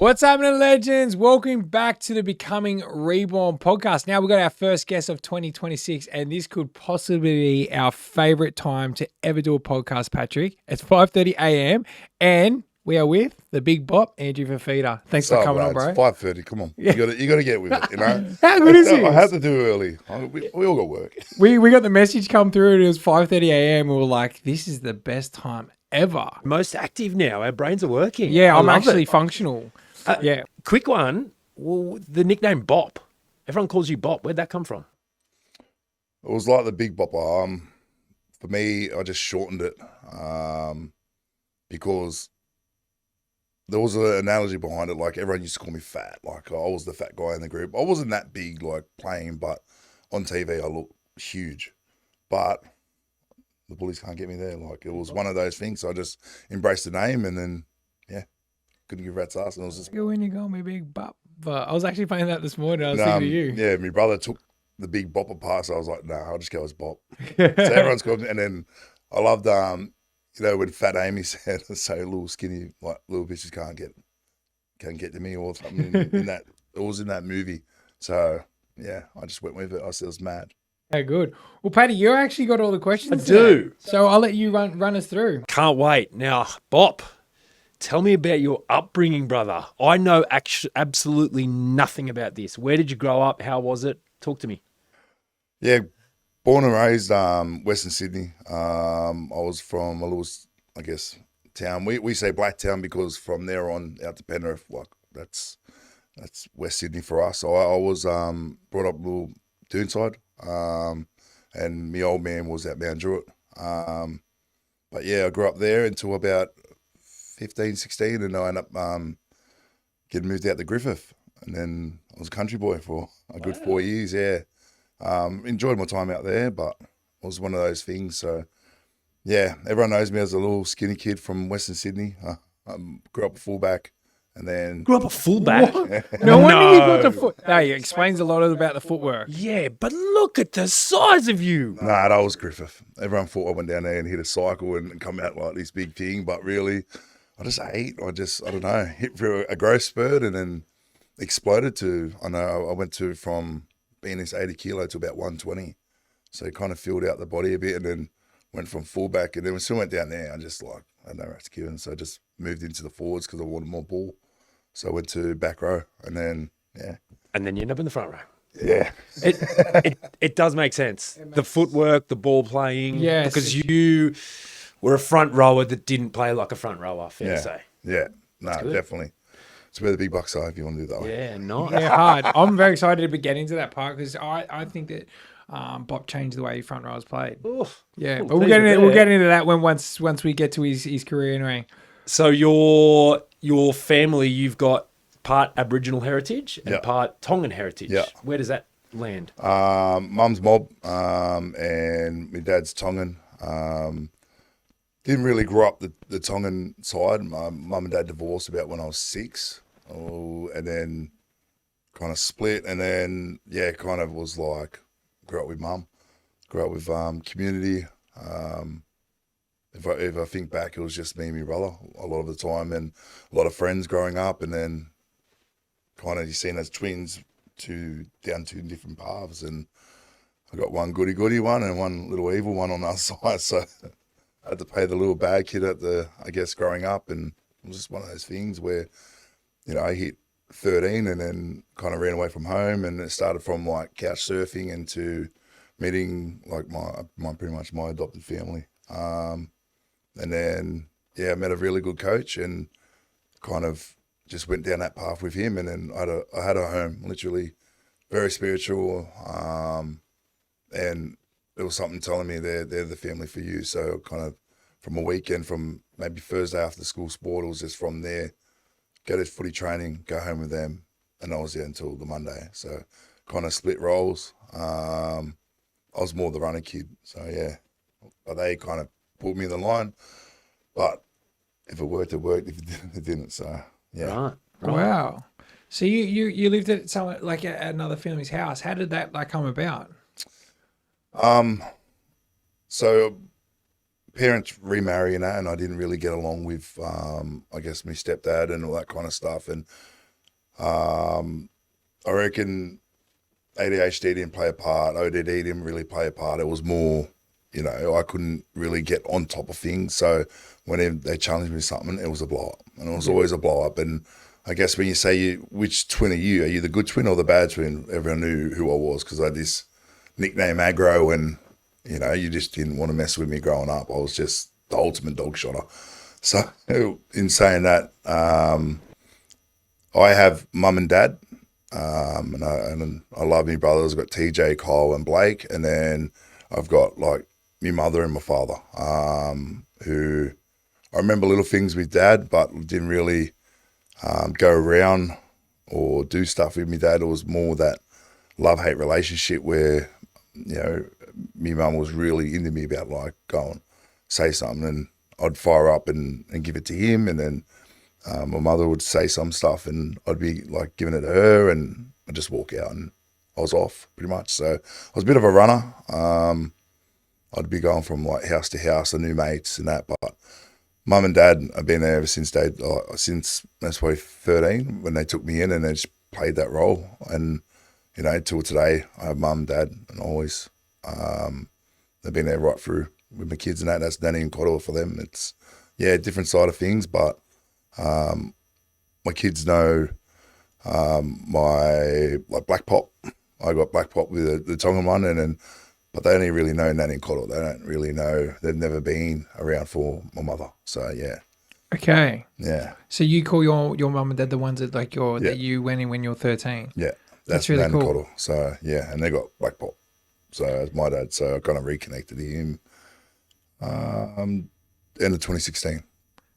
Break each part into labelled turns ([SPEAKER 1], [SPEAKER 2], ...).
[SPEAKER 1] What's happening, legends? Welcome back to the Becoming Reborn podcast. Now we've got our first guest of 2026, and this could possibly be our favorite time to ever do a podcast, Patrick. It's 5:30 a.m. and we are with the big bop, Andrew Fifita. Thanks for coming on, bro.
[SPEAKER 2] It's 5:30. Come on. Yeah. You got to get with it, you know?
[SPEAKER 1] How good is it?
[SPEAKER 2] I have to do early. We all got work.
[SPEAKER 1] We got the message come through and it was 5:30 a.m. We were like, this is the best time ever.
[SPEAKER 3] Most active now. Our brains are working.
[SPEAKER 1] Yeah, I'm actually functional. Yeah.
[SPEAKER 3] Quick one. Well, the nickname Bop. Everyone calls you Bop. Where'd that come from?
[SPEAKER 2] It was like the big bopper. For me, I just shortened it because there was an analogy behind it. Like, everyone used to call me fat. Like, I was the fat guy in the group. I wasn't that big, like, playing, but on TV, I looked huge. But the bullies can't get me there. Like, it was one of those things. So I just embraced the name and then, yeah, couldn't give rat's ass. And it was just...
[SPEAKER 1] When you call me big bop. But I was actually playing that this morning. I was thinking of you.
[SPEAKER 2] Yeah, my brother took the big bopper part. So I was like, nah, I'll just go as Bop. So everyone's called me. And then I loved, you know, when Fat Amy said, so little skinny, like, little bitches can't get to me or something in that. It was in that movie. So, yeah, I just went with it. I said it was mad.
[SPEAKER 1] Yeah, good. Well, Paddy, you actually got all the questions.
[SPEAKER 3] I do.
[SPEAKER 1] So I'll let you run us through.
[SPEAKER 3] Can't wait. Now, Bop, tell me about your upbringing, brother. I know absolutely nothing about this. Where did you grow up? How was it? Talk to me.
[SPEAKER 2] Yeah, born and raised Western Sydney. I was from a little, I guess, town. We say Black Town because from there on out to Penrith, like that's West Sydney for us. So I was brought up a little Doonside, and my old man was at Mount Druitt. But yeah, I grew up there until about 15, 16, and I ended up getting moved out to Griffith, and then I was a country boy for a good 4 years. Yeah. Enjoyed my time out there, but it was one of those things. So, yeah, everyone knows me as a little skinny kid from Western Sydney. Grew up a fullback, and then
[SPEAKER 3] Grew up a fullback?
[SPEAKER 1] No wonder you got the foot. No, it explains a lot about the footwork.
[SPEAKER 3] Yeah, but look at the size of you.
[SPEAKER 2] Nah, that was Griffith. Everyone thought I went down there and hit a cycle and come out like this big thing, but really, I just ate. I don't know, hit through a growth spurt and then exploded to. I know I went to from being this 80 kilo to about 120. So it kind of filled out the body a bit and then went from fullback. And then we still went down there. I just like, I had no rats given. So I just moved into the forwards because I wanted more ball. So I went to back row and then, yeah.
[SPEAKER 3] And then you end up in the front row.
[SPEAKER 2] Yeah.
[SPEAKER 3] It does make sense. The footwork, the ball playing.
[SPEAKER 1] Yes.
[SPEAKER 3] Because you were a front rower that didn't play like a front rower, fair to say.
[SPEAKER 2] Yeah. No, definitely. It's where the big bucks are if you want to do it that way.
[SPEAKER 3] Yeah, nice.
[SPEAKER 1] Yeah, hard. I'm very excited to be getting to that part because I think that Bop changed the way front rowers played.
[SPEAKER 3] Oof.
[SPEAKER 1] Yeah,
[SPEAKER 3] Cool.
[SPEAKER 1] but we'll get into that once we get to his career anyway.
[SPEAKER 3] So your family, you've got part Aboriginal heritage and part Tongan heritage.
[SPEAKER 2] Yeah.
[SPEAKER 3] Where does that land?
[SPEAKER 2] Mum's Mob, and my dad's Tongan. Didn't really grow up the Tongan side. My mum and dad divorced about when I was 6. And then kind of split. And then, yeah, kind of was like, grew up with mum, grew up with community. If I think back, it was just me and my brother a lot of the time and a lot of friends growing up. And then kind of you seen as twins down two different paths. And I got one goody one and one little evil one on the other side. So I had to pay the little bad kid I guess, growing up. And it was just one of those things where, you know, I hit 13 and then kind of ran away from home, and it started from like couch surfing into meeting like my pretty much my adopted family. And then, yeah, I met a really good coach and kind of just went down that path with him. And then I had a home, literally very spiritual. And there was something telling me they're the family for you. So kind of from a weekend, from maybe Thursday after school sport, it was just from there, go to footy training, go home with them. And I was there until the Monday. So kind of split roles. I was more the runner kid. So yeah, but they kind of pulled me in the line. But if it worked, it worked. If it didn't, it didn't. So yeah.
[SPEAKER 3] Right.
[SPEAKER 1] Wow. So you lived at someone like at another family's house. How did that like come about?
[SPEAKER 2] So parents remarry and that, and I didn't really get along with, I guess, my stepdad and all that kind of stuff. And I reckon ADHD didn't play a part. ODD didn't really play a part. It was more, I couldn't really get on top of things. So when they challenged me with something, it was a blow up, and it was always a blow up. And I guess when you say which twin are you the good twin or the bad twin? Everyone knew who I was because I had this nickname Aggro, and you just didn't want to mess with me growing up. I was just the ultimate dog shotter. So in saying that, I have mum and dad, and I love my brothers. I've got TJ, Kyle, and Blake, and then I've got like my mother and my father, who I remember little things with dad, but didn't really go around or do stuff with my dad. It was more that love-hate relationship where, my mum was really into me about like go and say something, and I'd fire up and give it to him, and then my mother would say some stuff and I'd be like giving it to her, and I'd just walk out and I was off pretty much. So I was a bit of a runner. I'd be going from like house to house and new mates and that, but mum and dad have been there ever since since that's probably 13 when they took me in, and they just played that role. And, till today, I have mum, dad, and always, they've been there right through with my kids and that. That's Danny and Cottle for them. It's, different side of things, but my kids know my like Black Pop. I got Black Pop with the Tongan one, but they only really know Nanny and Cottle. They don't really know. They've never been around for my mother. So yeah.
[SPEAKER 1] Okay.
[SPEAKER 2] Yeah.
[SPEAKER 1] So you call your mum and dad the ones that like that you went in when you're 13.
[SPEAKER 2] Yeah.
[SPEAKER 1] That's really
[SPEAKER 2] Nanny
[SPEAKER 1] cool.
[SPEAKER 2] Cottle. So yeah, and they got Black Pop. So as my dad. So I kind of reconnected to him end of 2016.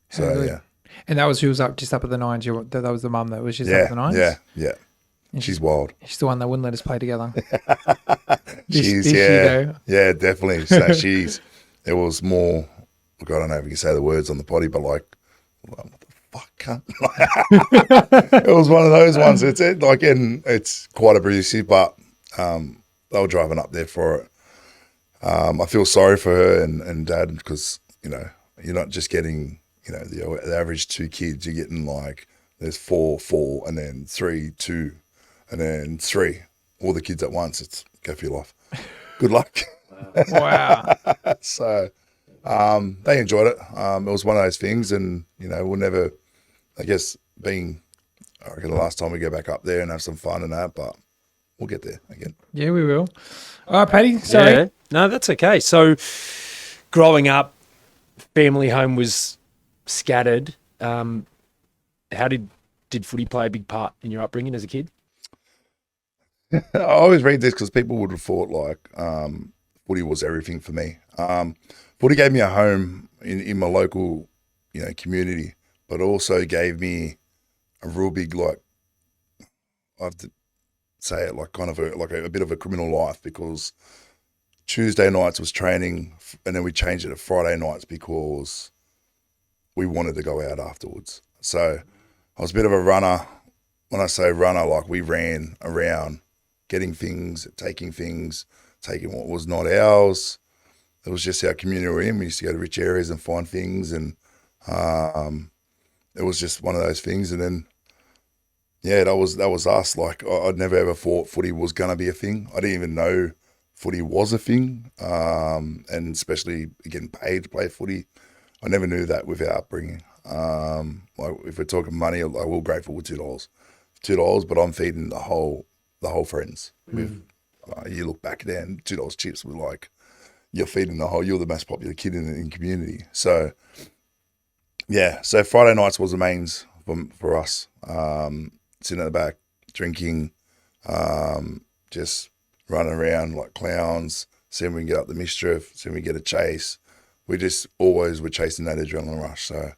[SPEAKER 2] So
[SPEAKER 1] Good.
[SPEAKER 2] yeah.
[SPEAKER 1] And that was who was just up at the nines. That was the mum that was just up at the nines.
[SPEAKER 2] Yeah.
[SPEAKER 1] And
[SPEAKER 2] She's wild.
[SPEAKER 1] She's the one that wouldn't let us play together.
[SPEAKER 2] She's yeah, definitely. So it was more. Look, I don't know if you can say the words on the potty, but like what the fuck, cunt? It was one of those ones. It's quite abusive, but they were driving up there for it. I feel sorry for her and dad because you're not just getting the average 2 kids. You're getting like there's 4, and then 3, 2. And then 3, all the kids at once. It's go for your life. Good luck.
[SPEAKER 1] Wow.
[SPEAKER 2] So they enjoyed it. It was one of those things, and we'll never. I guess I reckon the last time we go back up there and have some fun and that, but we'll get there again.
[SPEAKER 1] Yeah, we will. All right, Paddy. Sorry.
[SPEAKER 3] Yeah. No, that's okay. So, growing up, family home was scattered. How did footy play a big part in your upbringing as a kid?
[SPEAKER 2] I always read this because people would have thought like footy was everything for me. Footy gave me a home in my local, community, but also gave me a real big like I have to say it like kind of a bit of a criminal life because Tuesday nights was training, and then we changed it to Friday nights because we wanted to go out afterwards. So I was a bit of a runner. When I say runner, like we ran around getting things, taking what was not ours. It was just our community we're in. We used to go to rich areas and find things, and it was just one of those things. And then, that was us. Like I'd never ever thought footy was gonna be a thing. I didn't even know footy was a thing, and especially getting paid to play footy. I never knew that with our upbringing. Like if we're talking money, like we're grateful with $2, but I'm feeding the whole friends. With you look back then, $2 chips were like you're feeding you're the most popular kid in the community. So so Friday nights was the mains for us. Sitting at the back, drinking, just running around like clowns, seeing if we can get up the mischief, seeing if we can get a chase. We just always were chasing that adrenaline rush. So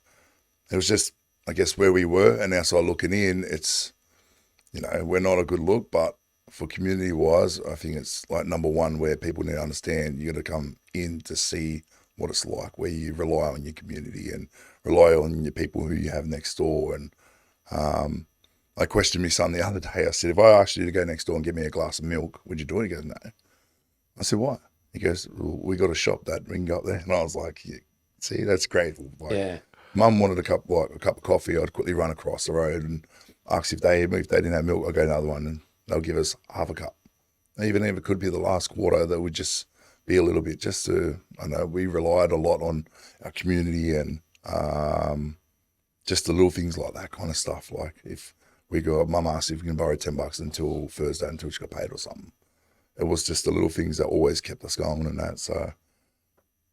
[SPEAKER 2] it was just, I guess, where we were. And now, so looking in, it's, we're not a good look, but for community-wise, I think it's like number one where people need to understand you got to come in to see what it's like, where you rely on your community and rely on your people who you have next door. And I questioned my son the other day. I said, if I asked you to go next door and get me a glass of milk, would you do it? He goes, no. I said, why? He goes, well, we got a shop that we can go up there. And I was like, See, that's great. Like,
[SPEAKER 3] Yeah.
[SPEAKER 2] Mum wanted a cup of coffee. I'd quickly run across the road and ask if they didn't have milk, I'd go another one, and they'll give us half a cup. Even if it could be the last quarter, that would just be a little bit. Just to, I know we relied a lot on our community and just the little things like that kind of stuff. Like if we go, Mum asked if we can borrow $10 until Thursday until she got paid or something. It was just the little things that always kept us going and that. So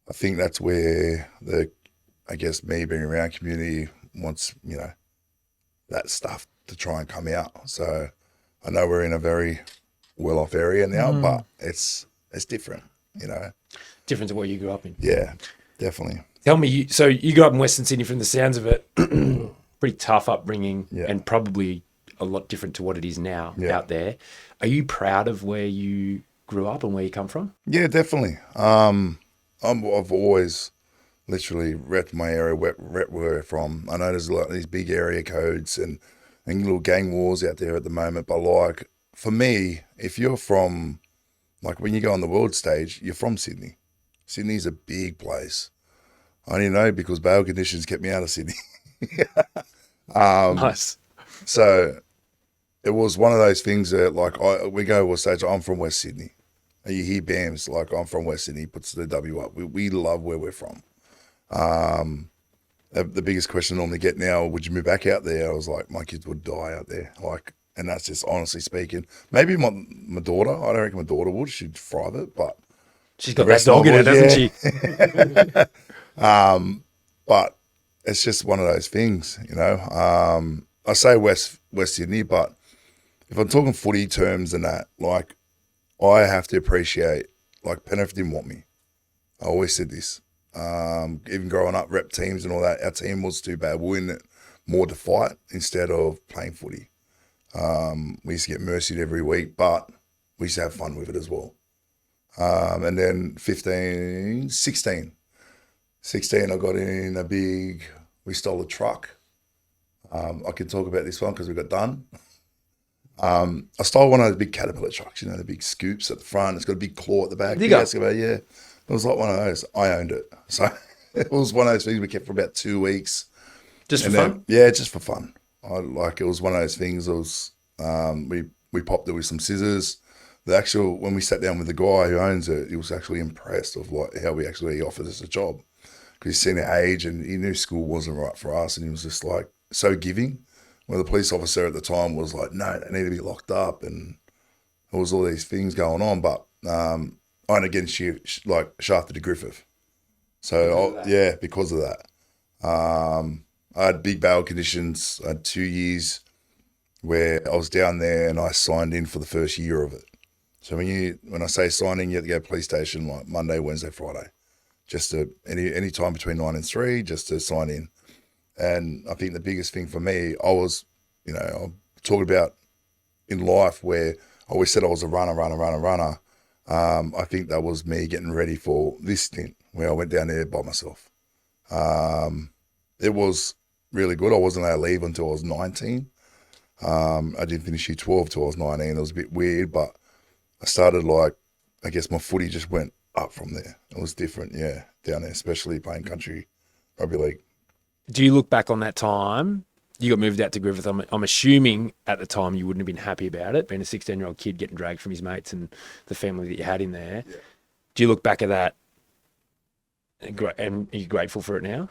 [SPEAKER 2] I think that's where I guess me being around community wants, that stuff to try and come out. So I know we're in a very well-off area now, but it's different,
[SPEAKER 3] Different to what you grew up in.
[SPEAKER 2] Yeah, definitely.
[SPEAKER 3] Tell me, so you grew up in Western Sydney from the sounds of it. Pretty tough upbringing and probably a lot different to what it is now out there. Are you proud of where you grew up and where you come from?
[SPEAKER 2] Yeah, definitely. I've always literally repped my area, rep where we're from. I know there's a lot of these big area codes and little gang wars out there at the moment, but like for me, if you're from, like when you go on the world stage, you're from Sydney. Sydney's a big place. I only know because bail conditions kept me out of Sydney.
[SPEAKER 3] Nice.
[SPEAKER 2] So it was one of those things that like we go to stage, I'm from West Sydney. And you hear BAMs like I'm from West Sydney, puts the W up. We love where we're from. The biggest question I normally get now, would you move back out there? I was like, my kids would die out there. Like, and that's just honestly speaking. Maybe my daughter, I don't reckon my daughter would. She'd thrive it, but
[SPEAKER 3] she's got that dog in her, doesn't she?
[SPEAKER 2] But it's just one of those things, I say West Sydney, but if I'm talking footy terms and that, like, I have to appreciate, like, Penrith didn't want me. I always said this. Even growing up, rep teams and all that, our team was too bad. We were in it more to fight instead of playing footy. We used to get mercied every week, but we used to have fun with it as well. And then 16, I got in we stole a truck. I can talk about this one because we got done. I stole one of those big Caterpillar trucks, the big scoops at the front. It's got a big claw at the back.
[SPEAKER 3] Digger.
[SPEAKER 2] Yeah. It was like one of those. I owned it. So it was one of those things we kept for about 2 weeks.
[SPEAKER 3] Just for fun?
[SPEAKER 2] Yeah, just for fun. It was one of those things. It was, we popped it with some scissors. When we sat down with the guy who owns it, he was actually impressed of like how we actually offered us a job. Because he's seen our age and he knew school wasn't right for us. And he was just like so giving. Well, the police officer at the time was like, no, they need to be locked up. And there was all these things going on. But and again, she shafted to Griffith. So, because of that. I had big bail conditions. I had 2 years where I was down there and I signed in for the first year of it. So when I say signing, you have to go to the police station like Monday, Wednesday, Friday. Just to any time between 9 and 3, just to sign in. And I think the biggest thing for me, I was, I'm talking about in life where I always said I was a runner. I think that was me getting ready for this stint where I went down there by myself. It was really good. I wasn't allowed to leave until I was 19. I didn't finish year 12 till I was 19. It was a bit weird, but I started I guess my footy just went up from there. It was different, down there, especially playing country rugby league.
[SPEAKER 3] Do you look back on that time? You got moved out to Griffith. I'm assuming at the time you wouldn't have been happy about it, being a 16-year-old kid getting dragged from his mates and the family that you had in there. Yeah. Do you look back at that and are you grateful for it now?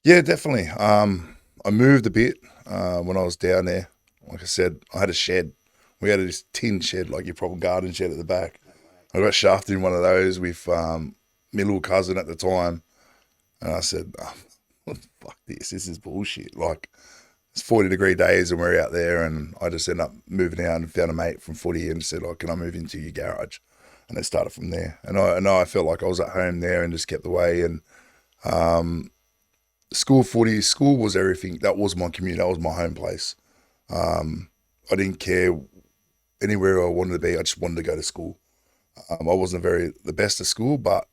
[SPEAKER 2] Yeah, definitely. I moved a bit when I was down there. Like I said, I had a shed. We had this tin shed, like your proper garden shed at the back. I got shafted in one of those with my little cousin at the time. And I said, fuck this is bullshit. Like, it's 40-degree days and we're out there, and I just ended up moving out and found a mate from footy and said, can I move into your garage? And it started from there. And I felt like I was at home there and just kept away. And school was everything. That was my community. That was my home place. I didn't care anywhere I wanted to be. I just wanted to go to school. I wasn't the best at school, but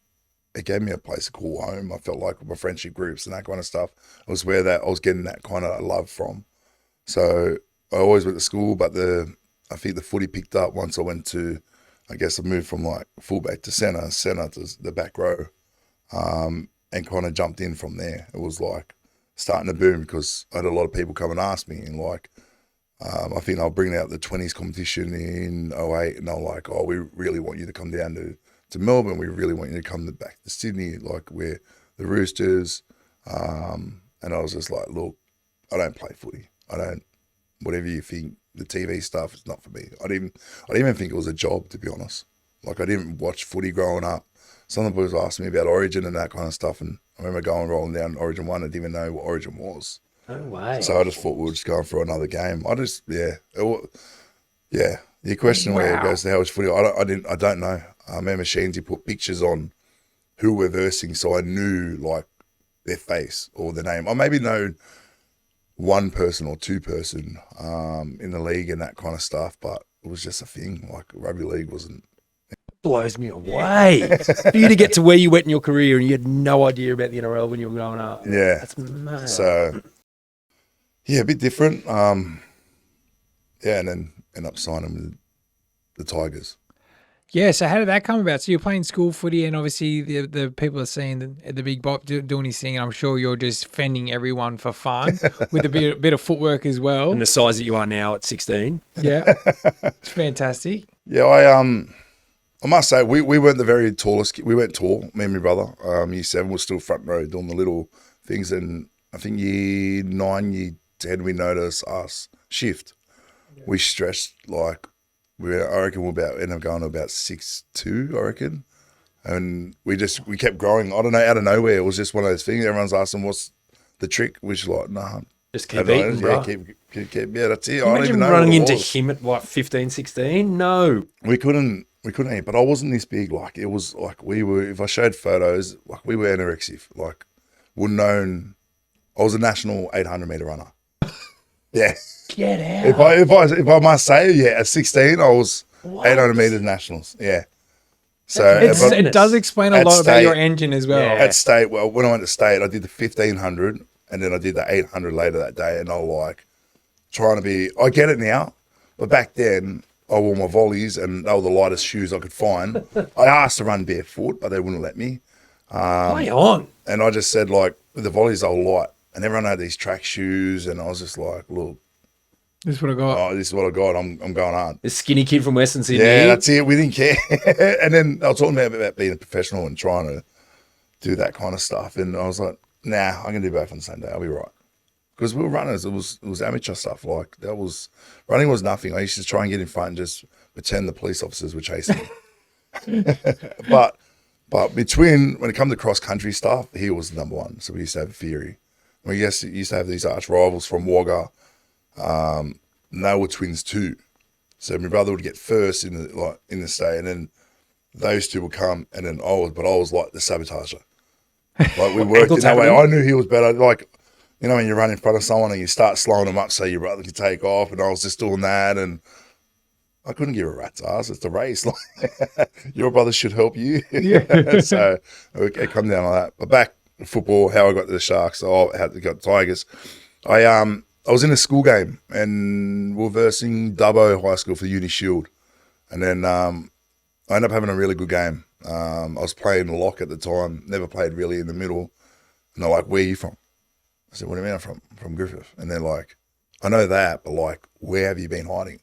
[SPEAKER 2] it gave me a place to call home. I felt like with my friendship groups and that kind of stuff, it was where I was getting that kind of love from. So I always went to school, but I think the footy picked up once I went to, I guess I moved from like fullback to centre to the back row. And and kind of jumped in from there. It was like starting to boom because I had a lot of people come and ask me, and like I think I'll bring out the 20s competition in '08, and they're like, oh, we really want you to come down to Melbourne. We really want you to come back to Sydney, like we're the Roosters. And I was just like, look, I don't play footy. I don't, whatever you think, the TV stuff is not for me. I didn't even think it was a job, to be honest. Like, I didn't watch footy growing up. Some of the boys asked me about Origin and that kind of stuff, and I remember rolling down Origin 1. I didn't even know what Origin was.
[SPEAKER 3] No way.
[SPEAKER 2] So I just thought we were just going for another game. Your question where it goes to how much footy, I don't know. I remember Sheensy put pictures on who we're versing, so I knew like their face or their name. I maybe know one person or two person in the league and that kind of stuff, but it was just a thing. Like rugby league wasn't.
[SPEAKER 3] Blows me away. For you to get to where you went in your career and you had no idea about the NRL when you were growing up.
[SPEAKER 2] Yeah.
[SPEAKER 3] That's mad.
[SPEAKER 2] So, yeah, a bit different. And then end up signing with the Tigers.
[SPEAKER 1] Yeah, so how did that come about? So you're playing school footy, and obviously the people are seeing the big bop doing his thing, and I'm sure you're just fending everyone for fun with a bit of footwork as well.
[SPEAKER 3] And the size that you are now at 16.
[SPEAKER 1] Yeah, it's fantastic.
[SPEAKER 2] Yeah, I must say we weren't the very tallest. We weren't tall. Me and my brother. Year 7 was still front row doing the little things, and I think year 9, year 10 we noticed us shift. Yeah. We stretched like. I reckon ended up going to about 6'2", I reckon. And we kept growing. I don't know, out of nowhere. It was just one of those things. Everyone's asking, what's the trick? Which like, nah.
[SPEAKER 3] Just keep eating, bro.
[SPEAKER 2] Yeah, that's it.
[SPEAKER 3] Can you imagine running into him at what, 15, 16? No.
[SPEAKER 2] We couldn't eat, but I wasn't this big. Like, it was like if I showed photos, like we were anorexic. Like, I was a national 800 meter runner. Yeah.
[SPEAKER 3] Get out.
[SPEAKER 2] If I must say, yeah, at 16, I was 800 meters nationals. Yeah. So
[SPEAKER 1] it does explain a lot about your engine as well.
[SPEAKER 2] Yeah. At state, well, when I went to state, I did the 1500 and then I did the 800 later that day. And I was like I get it now, but back then I wore my volleys and they were the lightest shoes I could find. I asked to run barefoot, but they wouldn't let me.
[SPEAKER 3] Play on.
[SPEAKER 2] And I just said, like, with the volleys, they were light. And everyone had these track shoes, and I was just like, look.
[SPEAKER 1] This is what I got.
[SPEAKER 2] Oh, this is what I got. I'm going hard.
[SPEAKER 3] This skinny kid from Western Sydney.
[SPEAKER 2] Yeah, that's it. We didn't care. And then I was talking about being a professional and trying to do that kind of stuff. And I was like, nah, I can do both on the same day. I'll be right. Because we were runners. It was amateur stuff. Like, running was nothing. I used to try and get in front and just pretend the police officers were chasing me. But when it comes to cross-country stuff, he was the number one. So we used to have a theory. We used to have these arch rivals from Wagga. And they were twins too. So my brother would get first in the state, and then those two would come, and then I was like the sabotager. Like we worked in that way. I knew he was better. Like, you know, when you run in front of someone and you start slowing them up so your brother can take off, and I was just doing that, and I couldn't give a rat's ass. It's the race. Like, your brother should help you. Yeah. So it come down like that. But back to football, how I got to the Sharks, how I got the Tigers. I was in a school game and we were versing Dubbo High School for the Uni Shield. And then I ended up having a really good game. I was playing lock at the time, never played really in the middle. And they're like, where are you from? I said, what do you mean I'm from Griffith? And they're like, I know that, but like, where have you been hiding?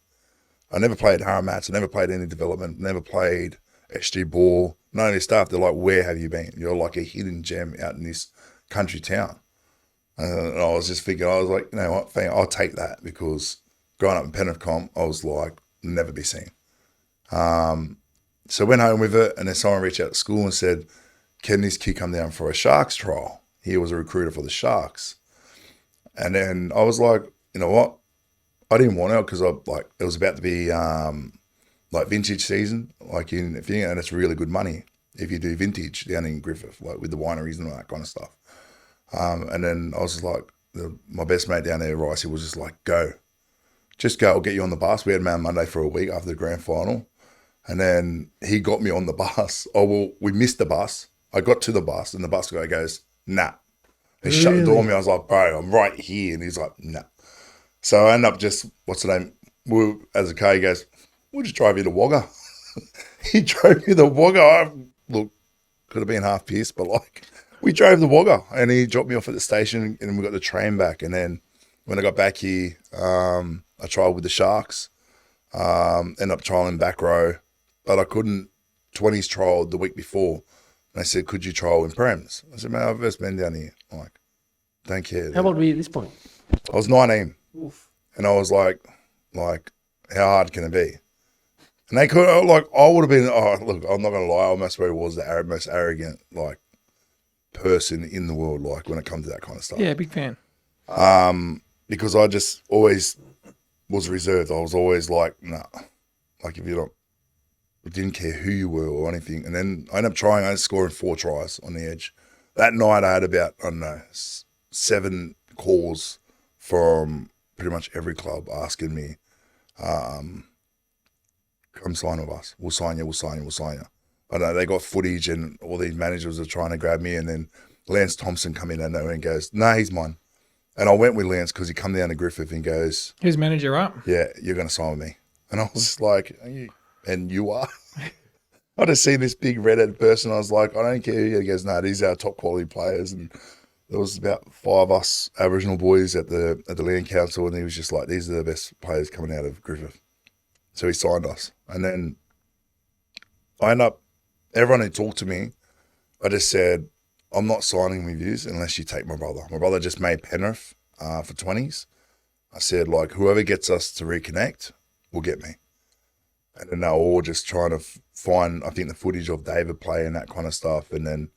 [SPEAKER 2] I never played Haramats, I never played any development, never played SG ball, none of this stuff. They're like, where have you been? You're like a hidden gem out in this country town. And I was just thinking, I was like, you know what, I'll take that, because growing up in Penrith Comp, I was like, never be seen. So I went home with it, and then someone reached out to school and said, can this kid come down for a Sharks trial? He was a recruiter for the Sharks. And then I was like, you know what, I didn't want to, because it was about to be like vintage season, like and it's really good money if you do vintage down in Griffith, like with the wineries and all that kind of stuff. And then I was just like, my best mate down there, Rice, he was just like, just go, I'll get you on the bus. We had Man Monday for a week after the grand final. And then he got me on the bus. Oh, well, we missed the bus. I got to the bus and the bus guy goes, nah. He shut the door on me. I was like, bro, I'm right here. And he's like, nah. So I ended up what's the name? As a car, he goes, we'll just drive you to Wagga. He drove me to Wagga. Look, could have been half pissed, but like, we drove the Wagga, and he dropped me off at the station, and we got the train back. And then when I got back here, I tried with the Sharks. Ended up trialing back row, but I couldn't. 20s trialed the week before. And they said, could you trial in Prems? I said, man, I've first been down here. I'm like, don't care.
[SPEAKER 3] How old were you at this point?
[SPEAKER 2] I was 19.
[SPEAKER 3] Oof.
[SPEAKER 2] And I was like, how hard can it be? And they could, I would have been, look, I'm not going to lie, I almost probably was the most arrogant, person in the world, when it comes to that kind of stuff.
[SPEAKER 1] Yeah, big fan.
[SPEAKER 2] Because I just always was reserved. I was always like, nah. If you're not, I didn't care who you were or anything. And then I ended up trying, I ended up scoring 4 tries on the edge. That night I had about, 7 calls from pretty much every club asking me, come sign with us. We'll sign you. I know they got footage and all these managers are trying to grab me. And then Lance Thompson come in and goes, no, he's mine. And I went with Lance because he come down to Griffith and goes,
[SPEAKER 1] Who's manager up?
[SPEAKER 2] yeah, you're going to sign with me. And I was just like, and you are? I just seen this big redhead person. I was like, I don't care. He goes, no, these are our top quality players. And there was about 5 us Aboriginal boys at the land council, and he was just like, these are the best players coming out of Griffith. So he signed us. And then I ended up, everyone who talked to me, I just said, I'm not signing with you unless you take my brother. My brother just made Penrith for 20s. I said, whoever gets us to reconnect will get me. And then they were all just trying to find, I think, the footage of David play and that kind of stuff. And then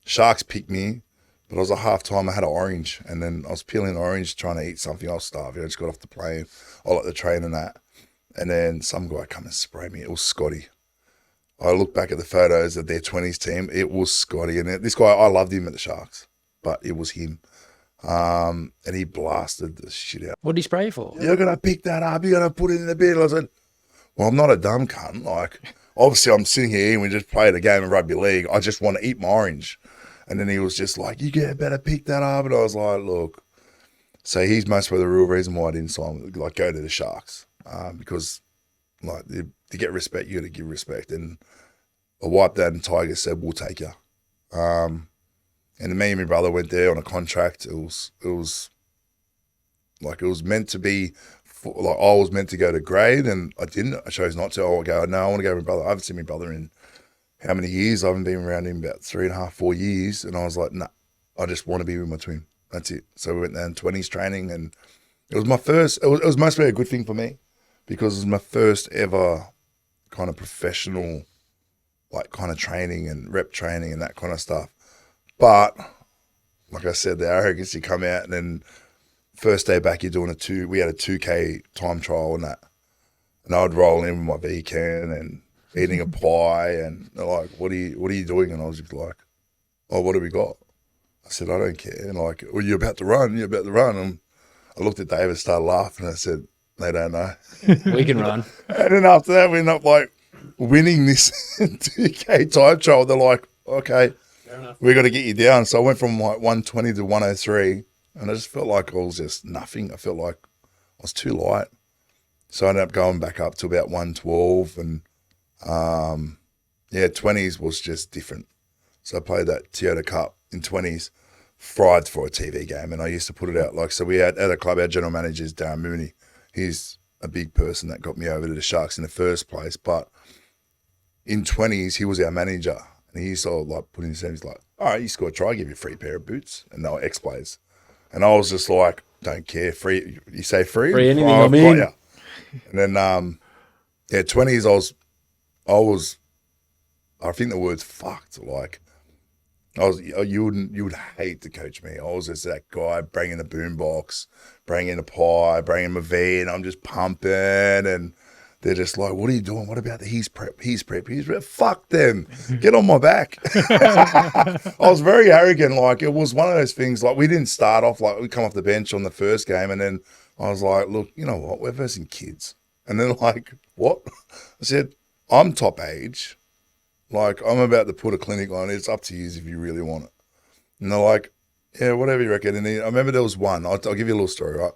[SPEAKER 2] Sharks picked me, but I was at half-time, I had an orange. And then I was peeling an orange, trying to eat something. I was starving. I just got off the plane. I like the train and that. And then some guy come and spray me. It was Scotty. I look back at the photos of their 20s team. It was Scotty. And this guy, I loved him at the Sharks, but it was him. And he blasted the shit out.
[SPEAKER 3] What did he spray you for?
[SPEAKER 2] You're going to pick that up. You're going to put it in the bin. I said, well, I'm not a dumb cunt. Obviously, I'm sitting here and we just played a game of rugby league. I just want to eat my orange. And then he was just like, you better pick that up. And I was like, look. So he's most of the real reason why I didn't sign, go to the Sharks. Because, to get respect, you got to give respect. And I wiped that and Tiger said, we'll take you. And me and my brother went there on a contract. It was meant to be, I was meant to go to grade and I didn't. I chose not to. I want to go with my brother. I haven't seen my brother in how many years? I haven't been around him about 3.5, 4 years. And I was like, nah, I just want to be with my twin. That's it. So we went down 20s training and it was my first, it was mostly a good thing for me because it was my first ever kind of professional, kind of training and rep training and that kind of stuff. But like I said, the arrogance, you come out and then first day back, you're doing we had a 2K time trial and that. And I'd roll in with my V-can and eating a pie and they're like, what are you doing? And I was just like, oh, what have we got? I said, I don't care. And well, you're about to run. And I looked at David, started laughing. And I said, they don't know.
[SPEAKER 3] We can run.
[SPEAKER 2] And then after that, we ended up winning this 2K time trial. They're like, okay, we got to get you down. So I went from 120 to 103 and I just felt like I was just nothing. I felt like I was too light. So I ended up going back up to about 112 and 20s was just different. So I played that Toyota Cup in 20s, fried for a TV game. And I used to put it out so we had at a club, our general manager is Darren Mooney. He's a big person that got me over to the Sharks in the first place. But in 20s, he was our manager. And he used to put in his hand, he's like, all right, you score a try, I'll give you a free pair of boots. And they were ex-players. And I was just like, don't care, free. You say free?
[SPEAKER 3] Free anything, I'm in.
[SPEAKER 2] And then, 20s, I think the word's fucked. You would hate to coach me. I was just that guy bringing the boombox, bringing the pie, bringing my V, and I'm just pumping. And they're just like, what are you doing? What about the he's prep? Fuck them. Get on my back. I was very arrogant. It was one of those things, we didn't start off, we come off the bench on the first game. And then I was like, look, you know what? We're versing kids. And then what? I said, I'm top age. I'm about to put a clinic on. It's up to you if you really want it. And they're like, yeah, whatever you reckon. And then, I remember there was one. I'll give you a little story, right?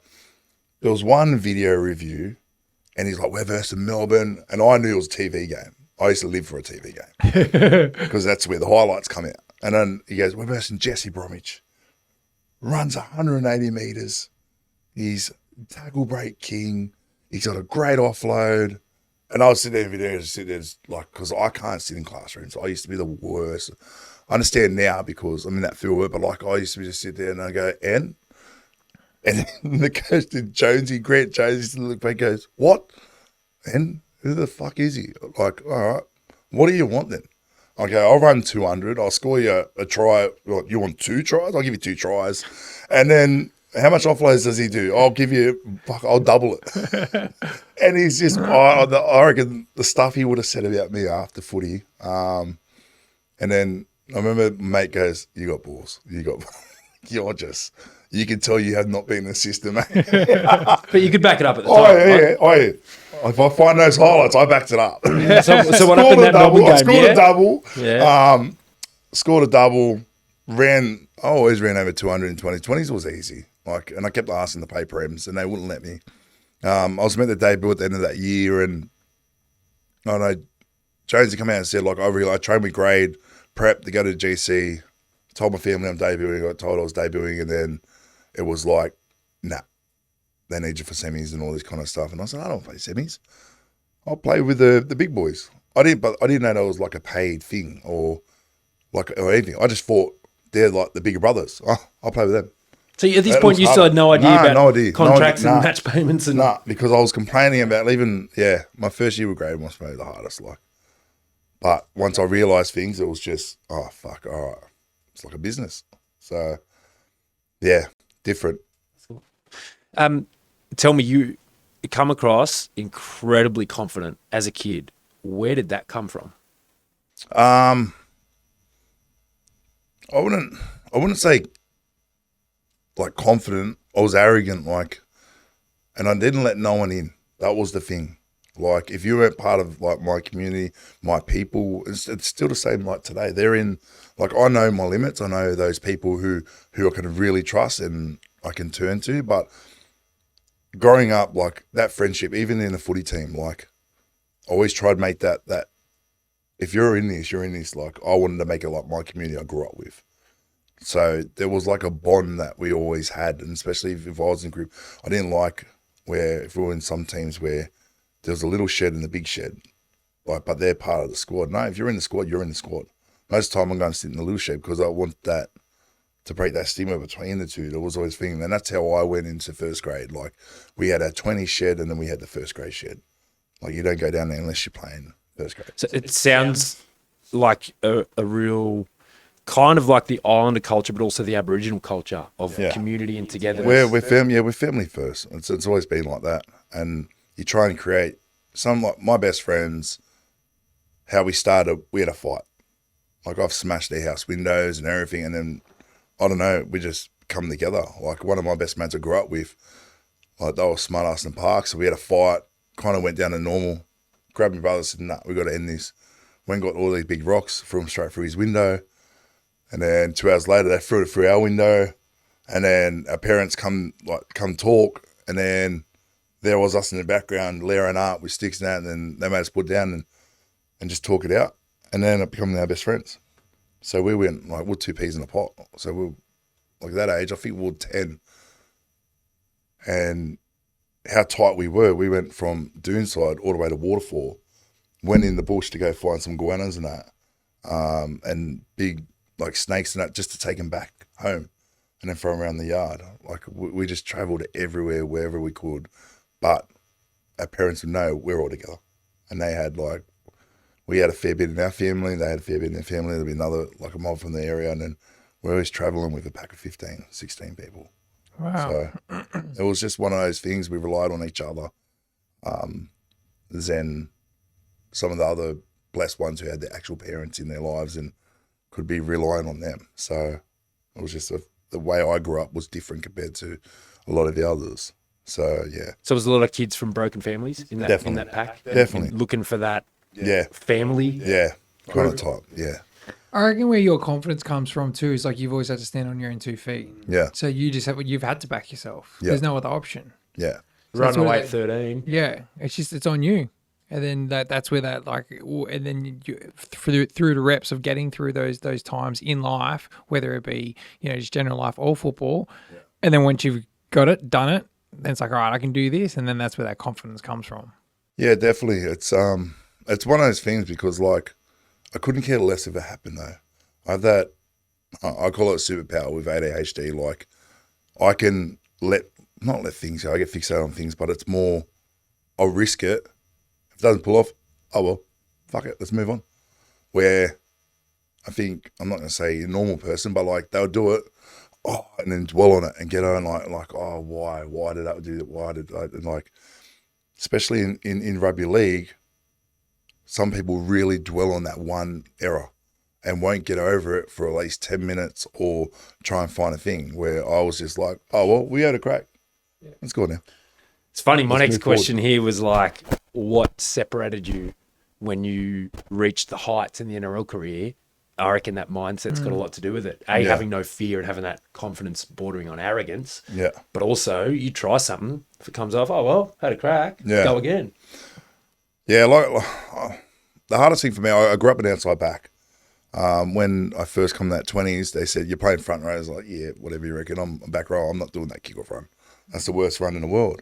[SPEAKER 2] There was one video review, and he's like, we're versus Melbourne. And I knew it was a TV game. I used to live for a TV game because that's where the highlights come out. And then he goes, we're versing Jesse Bromwich. Runs 180 metres. He's tackle break king. He's got a great offload. And I was sitting there every day, because I can't sit in classrooms. I used to be the worst. I understand now because I'm in that field work, but like I used to just sit there and I go, and the coach did Grant Jonesy used to look back and goes, what? And who the fuck is he? Like, all right, what do you want then? Okay, I'll run 200. I'll score you a try. You want 2 tries? I'll give you 2 tries. And then how much offloads does he do? I'll double it. And he's just, I reckon the stuff he would have said about me after footy. And then I remember mate goes, you got balls. You can tell you have not been in the system, mate.
[SPEAKER 3] But you could back it up at the time.
[SPEAKER 2] Yeah. If I find those highlights, I backed it up.
[SPEAKER 3] So what happened in that Melbourne game?
[SPEAKER 2] I scored a double.
[SPEAKER 3] Yeah.
[SPEAKER 2] Scored a double. I always ran over 200 in 2020s. Was easy. And I kept asking the paper M's, and they wouldn't let me. I was meant to debut at the end of that year, and I know Jonesy come out and said, I trained with grade prep to go to the GC. Told my family I'm debuting. I got told I was debuting, and then it was like, nah, they need you for semis and all this kind of stuff. And I said, I don't play semis. I'll play with the big boys. I didn't know that was like a paid thing or anything. I just thought they're like the bigger brothers. I'll play with them.
[SPEAKER 3] So at this point, you still had no idea about contracts and match payments?
[SPEAKER 2] Because I was complaining about my first year with grade was probably the hardest. But once I realised things, it was just, oh, fuck, all right. It's like a business. So, yeah, different.
[SPEAKER 3] Tell me, you come across incredibly confident as a kid. Where did that come from?
[SPEAKER 2] I wouldn't say like confident. I was arrogant, and I didn't let no one in. That was the thing. Like, if you weren't part of like my community, my people, it's still the same like today. They're in, like, I know my limits. I know those people who I can really trust and I can turn to. But growing up, like, that friendship, even in the footy team, like, I always tried to make that if you're in this, you're in this. Like, I wanted to make it like my community I grew up with. So there was like a bond that we always had, and especially if I was in a group, I didn't like where if we were in some teams where there was a little shed and a big shed, but they're part of the squad. No, if you're in the squad, you're in the squad. Most of the time I'm going to sit in the little shed because I want that to break that stigma between the two. There was always a thing, and that's how I went into first grade. Like, we had our 20 shed and then we had the first grade shed. Like, you don't go down there unless you're playing first grade.
[SPEAKER 3] So it sounds like a real kind of like the Islander culture, but also the Aboriginal culture of community and togetherness.
[SPEAKER 2] We're family. We're family first. It's always been like that. And you try and create some, like my best friends, how we started, we had a fight. Like, I've smashed their house windows and everything. And then, I don't know, we just come together. Like, one of my best mates I grew up with, like, they were smart ass in the park. So we had a fight, kind of went down to normal. Grabbed my brother, said, nah, we got to end this. Went and got all these big rocks, threw them straight through his window. And then 2 hours later, they threw it through our window. And then our parents come talk. And then there was us in the background layering up with sticks and that. And then they made us put down and just talk it out. And then it became our best friends. So we went, like, we're 2 peas in a pot. So we were, like, that age, I think we were 10. And how tight we went from Doonside all the way to Waterfall. Went in the bush to go find some goannas and that. And big, like, snakes and that, just to take them back home and then throw them around the yard. Like, we just travelled everywhere, wherever we could. But our parents would know we're all together. And they had, like, we had a fair bit in our family, they had a fair bit in their family, there'd be another, like, a mob from the area, and then we're always travelling with a pack of 15, 16 people.
[SPEAKER 1] Wow.
[SPEAKER 2] So it was just one of those things, we relied on each other. Then some of the other blessed ones who had their actual parents in their lives and could be relying on them. So it was just the way I grew up was different compared to a lot of the others. So, yeah.
[SPEAKER 3] So there's a lot of kids from broken families in that pack?
[SPEAKER 2] Definitely.
[SPEAKER 3] Looking for that
[SPEAKER 2] Yeah.
[SPEAKER 3] family?
[SPEAKER 2] Yeah. Kind of type, yeah.
[SPEAKER 1] I reckon where your confidence comes from too is like you've always had to stand on your own 2 feet.
[SPEAKER 2] Yeah.
[SPEAKER 1] So you've had to back yourself.
[SPEAKER 2] Yeah.
[SPEAKER 1] There's no other option.
[SPEAKER 2] Yeah.
[SPEAKER 3] Running
[SPEAKER 1] what
[SPEAKER 3] away
[SPEAKER 1] it-
[SPEAKER 3] at 13.
[SPEAKER 1] Yeah. It's on you. And then that's where that and then through the reps of getting through those times in life, whether it be just general life or football, and then once you've got it, done it, then it's like, all right, I can do this, and then that's where that confidence comes from.
[SPEAKER 2] Yeah, definitely. It's one of those things because like I couldn't care less if it happened though. I have that. I call it a superpower with ADHD. Like I can not let things go. I get fixated on things, but it's more I'll risk it. If it doesn't pull off, oh well, fuck it, let's move on. Where I think, I'm not going to say a normal person, but like they'll do it, and then dwell on it and get on like oh, why did I do that? Why did I? And like, especially in rugby league, some people really dwell on that one error and won't get over it for at least 10 minutes or try and find a thing, where I was just like, oh well, we had a crack. Yeah. Let's go now.
[SPEAKER 3] It's funny. My next question here was like, what separated you when you reached the heights in the NRL career? I reckon that mindset's got a lot to do with it. Having no fear and having that confidence bordering on arrogance.
[SPEAKER 2] Yeah.
[SPEAKER 3] But also, you try something. If it comes off, oh, well, had a crack. Yeah. Go again.
[SPEAKER 2] Yeah, like the hardest thing for me, I grew up an outside back. When I first come to that 20s, they said, you're playing front row. I was like, yeah, whatever you reckon. I'm back row. I'm not doing that kickoff run. That's the worst run in the world.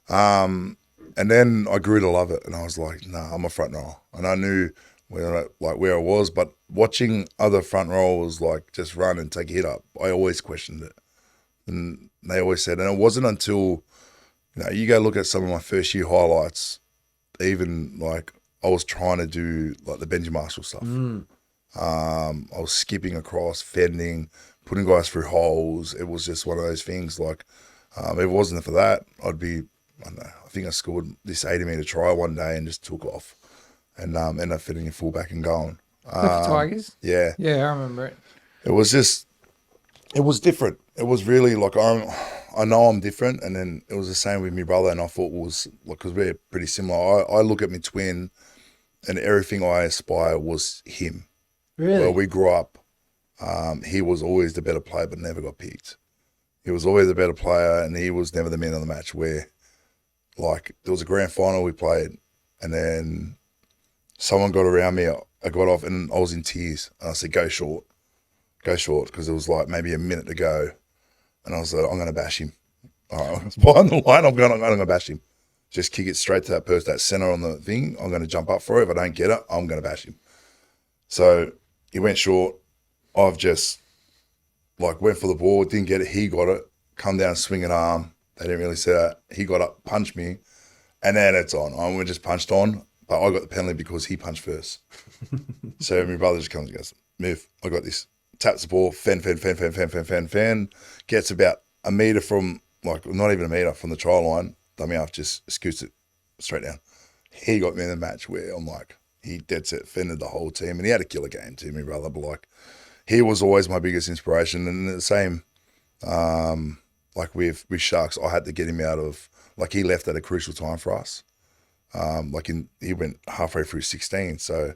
[SPEAKER 2] And then I grew to love it, and I was like, nah, I'm a front rower. And I knew where I was, but watching other front rowers like just run and take a hit up, I always questioned it. And they always said, and it wasn't until, you go look at some of my first year highlights, even like I was trying to do like the Benji Marshall stuff. I was skipping across, fending, putting guys through holes. It was just one of those things. Like, if it wasn't for that, I'd be, I don't know, I think I scored this 80-metre try one day and just took off and ended up fitting a fullback and going.
[SPEAKER 1] The Tigers?
[SPEAKER 2] Yeah.
[SPEAKER 1] Yeah, I remember it.
[SPEAKER 2] It was different. It was really like, I know I'm different. And then it was the same with my brother, and I thought was, like, because we're pretty similar. I look at my twin and everything I aspire was him.
[SPEAKER 1] Really?
[SPEAKER 2] Well, we grew up, he was always the better player but never got picked. He was always the better player, and he was never the man of the match, where, like, there was a grand final we played, and then someone got around me, I got off, and I was in tears. And I said, go short, because it was like maybe a minute to go. And I was like, I'm going to bash him. All right, I was behind the line, I'm going to bash him. Just kick it straight to that person, that center on the thing. I'm going to jump up for it. If I don't get it, I'm going to bash him. So he went short. I've just, like, went for the ball, didn't get it. He got it, come down, swing an arm. They didn't really say that. He got up, punched me, and then it's on. I went just punched on, but I got the penalty because he punched first. So my brother just comes and goes, move, I got this. Taps the ball, fan. Gets about a metre from, like, not even a metre from the try line. Dummy off, just scoots it straight down. He got me in the match where I'm like, he dead set fended the whole team, and he had a killer game too, my brother. But like, he was always my biggest inspiration. And the same, like with Sharks, I had to get him out of, like, he left at a crucial time for us. He went halfway through 16, so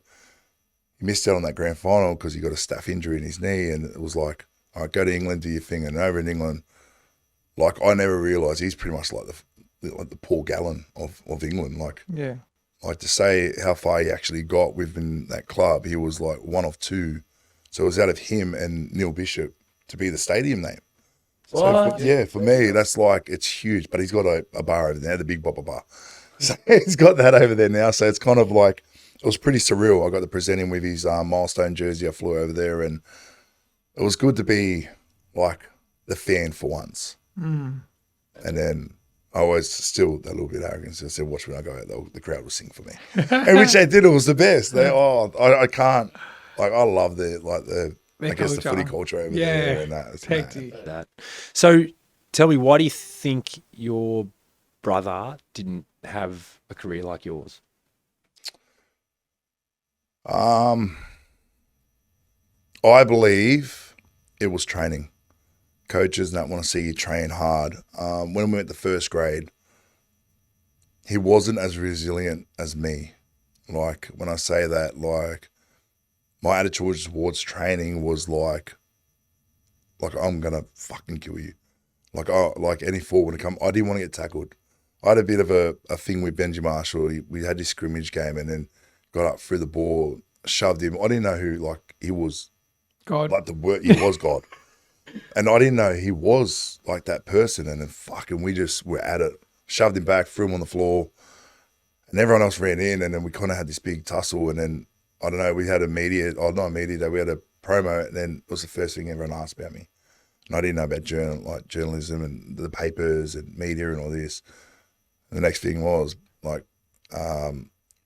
[SPEAKER 2] he missed out on that grand final because he got a staph injury in his knee, and it was like, all right, go to England, do your thing. And over in England, like, I never realised he's pretty much like the Paul Gallen of England. Like,
[SPEAKER 1] yeah.
[SPEAKER 2] Like, to say how far he actually got within that club, he was like one of two. So it was out of him and Neil Bishop to be the stadium name.
[SPEAKER 3] What?
[SPEAKER 2] So for me, that's like, it's huge. But he's got a bar over there, the Big Bopper Bar. So he's got that over there now. So it's kind of like, it was pretty surreal. I got to present him with his milestone jersey. I flew over there, and it was good to be like the fan for once. And then I always still that little bit of arrogance. I said, watch when I go out, the crowd will sing for me. And which they did. It was the best. I can't, like, I love the footy culture over there. And that. It's
[SPEAKER 3] that. So tell me, why do you think your brother didn't have a career like yours?
[SPEAKER 2] I believe it was training. Coaches don't want to see you train hard. When we went to first grade, he wasn't as resilient as me. Like, when I say that, like, my attitude towards training was like I'm gonna fucking kill you. Like any forward to come, I didn't want to get tackled. I had a bit of a thing with Benji Marshall. We had this scrimmage game and then got up through the ball, shoved him. I didn't know who, like, he was.
[SPEAKER 1] God.
[SPEAKER 2] Like, he was God. And I didn't know he was, like, that person. And then fucking we just were at it. Shoved him back, threw him on the floor. And everyone else ran in. And then we kind of had this big tussle. And then, I don't know, we had not a media day. We had a promo. And then it was the first thing everyone asked about me. And I didn't know about journalism and the papers and media and all this. And the next thing was, like,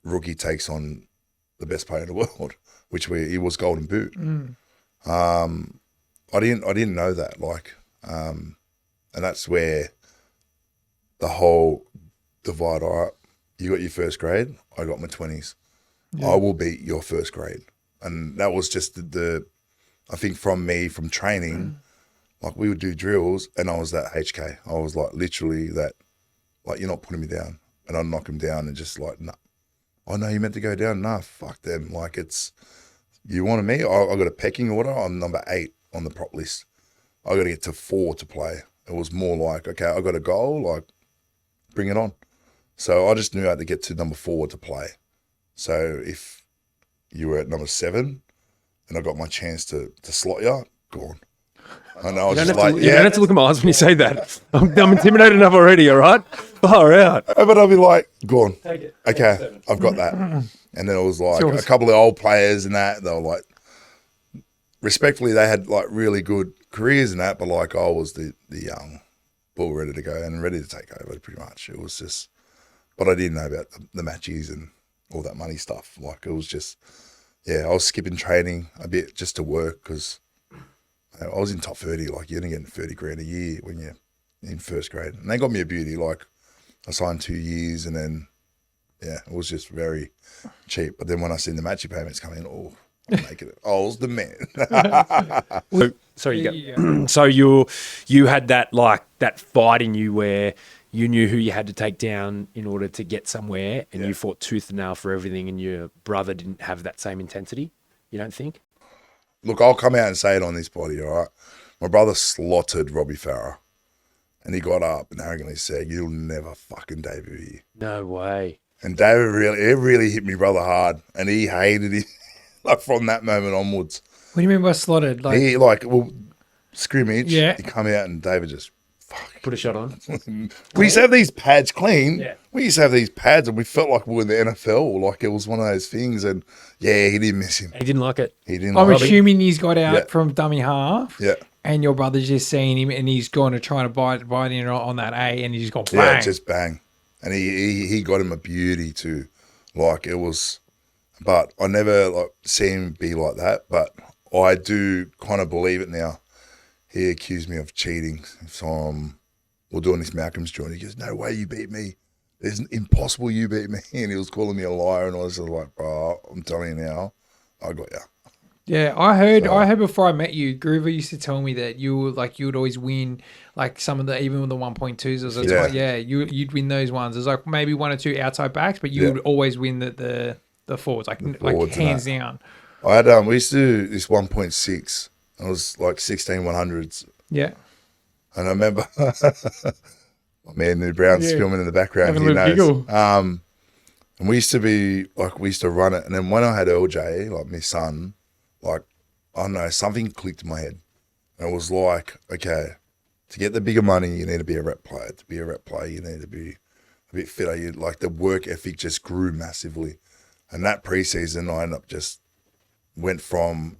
[SPEAKER 2] rookie takes on the best player in the world, which he was Golden Boot. I didn't know that, like, and that's where the whole divide. All right, you got your first grade, I got my 20s. Yeah. I will beat your first grade, and that was just I think from training, like we would do drills, and I was that HK. I was like literally that, like you're not putting me down, and I'd knock him down, and just like nah. I know you meant to go down. Nah, fuck them. Like you wanted me. I got a pecking order. I'm number 8 on the prop list. I got to get to 4 to play. It was more like, okay, I got a goal, like bring it on. So I just knew I had to get to number 4 to play. So if you were at number 7 and I got my chance to slot you, go on. I know. I was just like,
[SPEAKER 3] you don't have to look at my eyes when you say that. I'm intimidated enough already, all right? Far out.
[SPEAKER 2] But I'll be like, go on.
[SPEAKER 3] Take it.
[SPEAKER 2] Okay, I've got that. And then it was like a couple of old players and that, they were like, respectfully, they had like really good careers and that, but like I was the young bull ready to go and ready to take over pretty much. It was just, but I didn't know about the matches and all that money stuff. Like it was just, I was skipping training a bit just to work because I was in top 30. Like you're only getting 30 grand a year when you're in first grade. And they got me a beauty. Like I signed 2 years and then, it was just very cheap. But then when I seen the matchy payments come in, I'm making it. I was the man.
[SPEAKER 3] Sorry, you go. So you had that fight in you where you knew who you had to take down in order to get somewhere, and you fought tooth and nail for everything, and your brother didn't have that same intensity, you don't think?
[SPEAKER 2] Look, I'll come out and say it on this body, all right? My brother slotted Robbie Farah, and he got up and arrogantly said, "You'll never fucking debut here."
[SPEAKER 3] No way.
[SPEAKER 2] And David really hit me brother hard, and he hated it like from that moment onwards.
[SPEAKER 1] What do you mean by slotted? Like
[SPEAKER 2] he scrimmage.
[SPEAKER 1] Yeah.
[SPEAKER 2] He come out and David just
[SPEAKER 3] put a shot on.
[SPEAKER 2] We used to have these pads clean.
[SPEAKER 3] Yeah.
[SPEAKER 2] We used to have these pads, and we felt like we were in the NFL. Like it was one of those things. And he didn't miss him.
[SPEAKER 3] He didn't like it.
[SPEAKER 2] He didn't.
[SPEAKER 1] I'm
[SPEAKER 2] like it.
[SPEAKER 1] assuming he's got out from dummy half.
[SPEAKER 2] Yeah.
[SPEAKER 1] And your brother's just seeing him, and he's going to try to bite in on that A, and he's just gone bang.
[SPEAKER 2] Yeah, just bang. And he got him a beauty too. Like it was, but I never seen him be like that. But I do kind of believe it now. He accused me of cheating. So we're doing this Malcolm's joint. He goes, "No way you beat me. It's impossible you beat me." And he was calling me a liar, and I was just like, "Bro, I'm telling you now, I got you."
[SPEAKER 1] Yeah, I heard before I met you, Groover used to tell me that you would always win like some of the, even with the 1.2s, you'd win those ones. There's like maybe 1 or 2 outside backs, but you would always win the forwards, like hands down.
[SPEAKER 2] I had we used to do this 1.6. It was like 16 100s.
[SPEAKER 1] Yeah.
[SPEAKER 2] And I remember my man New Brown's filming in the background.
[SPEAKER 1] Having
[SPEAKER 2] He
[SPEAKER 1] a little
[SPEAKER 2] knows.
[SPEAKER 1] giggle.
[SPEAKER 2] And we used to run it. And then when I had LJ, like my son, like, I don't know, something clicked in my head. And it was like, okay, to get the bigger money, you need to be a rep player. To be a rep player, you need to be a bit fitter. Like the work ethic just grew massively. And that preseason, I ended up just went from,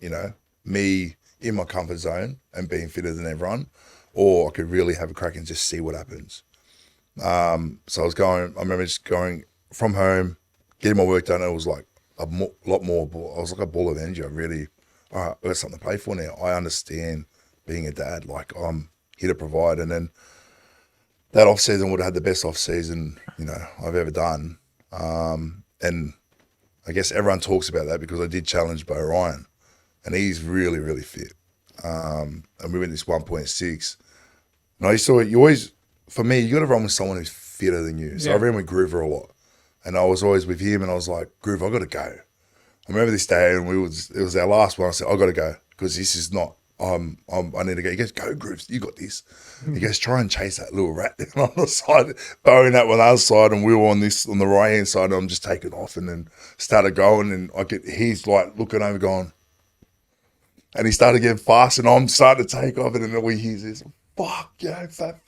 [SPEAKER 2] me in my comfort zone and being fitter than everyone, or I could really have a crack and just see what happens. So I remember just going from home, getting my work done. It was like a lot more. I was like a ball of energy. I really, all right, I've got something to play for now. I understand being a dad. Like I'm here to provide. And then that off season would have had the best off season, I've ever done. And I guess everyone talks about that because I did challenge Bo Ryan, and he's really, really fit. And we went this 1.6. And you always, for me, you got to run with someone who's fitter than you. So I ran with Groover a lot. And I was always with him, and I was like, "Groove, I got to go." I remember this day, and it was our last one. I said, "I got to go because this is not. I need to go. He goes, go Grooves, you got this. He goes, try and chase that little rat down on the side, throwing that one on the other side, and we were on the right hand side, and I'm just taking off, and then started going, and he's like looking over, going, and he started getting fast, and I'm starting to take off, and then all he hears is, fuck, fat.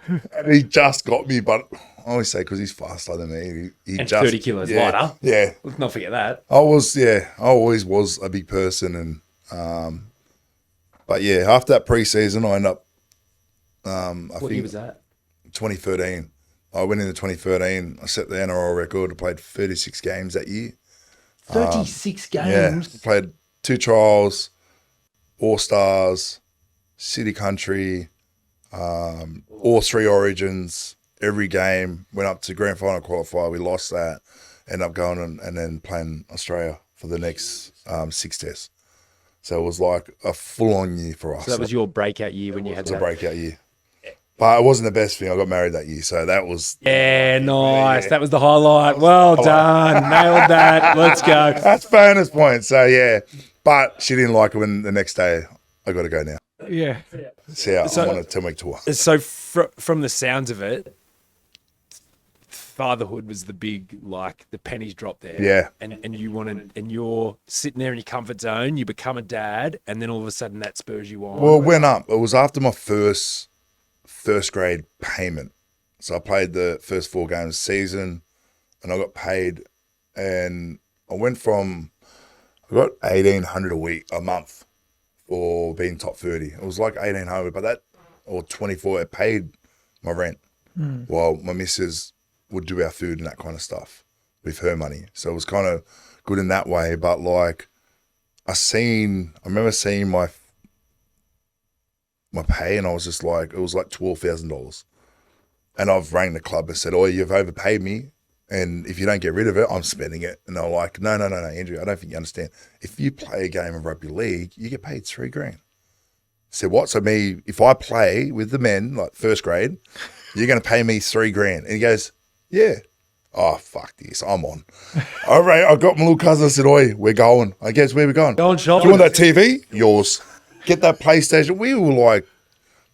[SPEAKER 2] And he just got me, but I always say because he's faster than me. He
[SPEAKER 3] And
[SPEAKER 2] just
[SPEAKER 3] 30 kilos lighter.
[SPEAKER 2] Yeah.
[SPEAKER 3] Let's not forget that.
[SPEAKER 2] I always was a big person, and but yeah, after that pre-season, I ended up.
[SPEAKER 3] What year was that?
[SPEAKER 2] 2013. I went into 2013. I set the NRL record. I played 36 games that year.
[SPEAKER 3] 36
[SPEAKER 2] Yeah,
[SPEAKER 3] games.
[SPEAKER 2] played 2 trials, All Stars, City Country, all 3 Origins. Every game went up to grand final qualifier. We lost that. Ended up going and then playing Australia for the next 6 tests. So it was like a full-on year for us.
[SPEAKER 3] So that was your breakout year when you had
[SPEAKER 2] It was a
[SPEAKER 3] that.
[SPEAKER 2] breakout year. But it wasn't the best thing. I got married that year, so that was...
[SPEAKER 3] Yeah, nice. Yeah. That was the highlight. Well done. Nailed that. Let's go.
[SPEAKER 2] That's bonus points. So, yeah. But she didn't like it when the next day I got to go now.
[SPEAKER 1] Yeah.
[SPEAKER 2] So, I'm on a 10-week tour.
[SPEAKER 3] So from the sounds of it, fatherhood was the big, like, the pennies dropped there.
[SPEAKER 2] Yeah.
[SPEAKER 3] And you're sitting there in your comfort zone, you become a dad, and then all of a sudden that spurs you on.
[SPEAKER 2] Well, it went up. It was after my first grade payment. So I played the first 4 games of the season, and I got paid, and I got 1,800 a month for being top 30. It was like 1,800, but or 24, it paid my rent while my missus would do our food and that kind of stuff with her money. So it was kind of good in that way. But like I remember seeing my pay, and I was just like, it was like $12,000. And I've rang the club and said, oh, you've overpaid me, and if you don't get rid of it, I'm spending it. And they're like, no, Andrew, I don't think you understand. If you play a game of rugby league, you get paid $3,000. I said, what? So if I play with the men, like first grade, you're going to pay me $3,000. And he goes, yeah. Oh, fuck this. I'm on. All right. I got my little cousin. I said, oi, we're going. I guess, where we going?
[SPEAKER 3] Going
[SPEAKER 2] Do
[SPEAKER 3] shopping.
[SPEAKER 2] you want that TV? Yours. Get that PlayStation. We were like,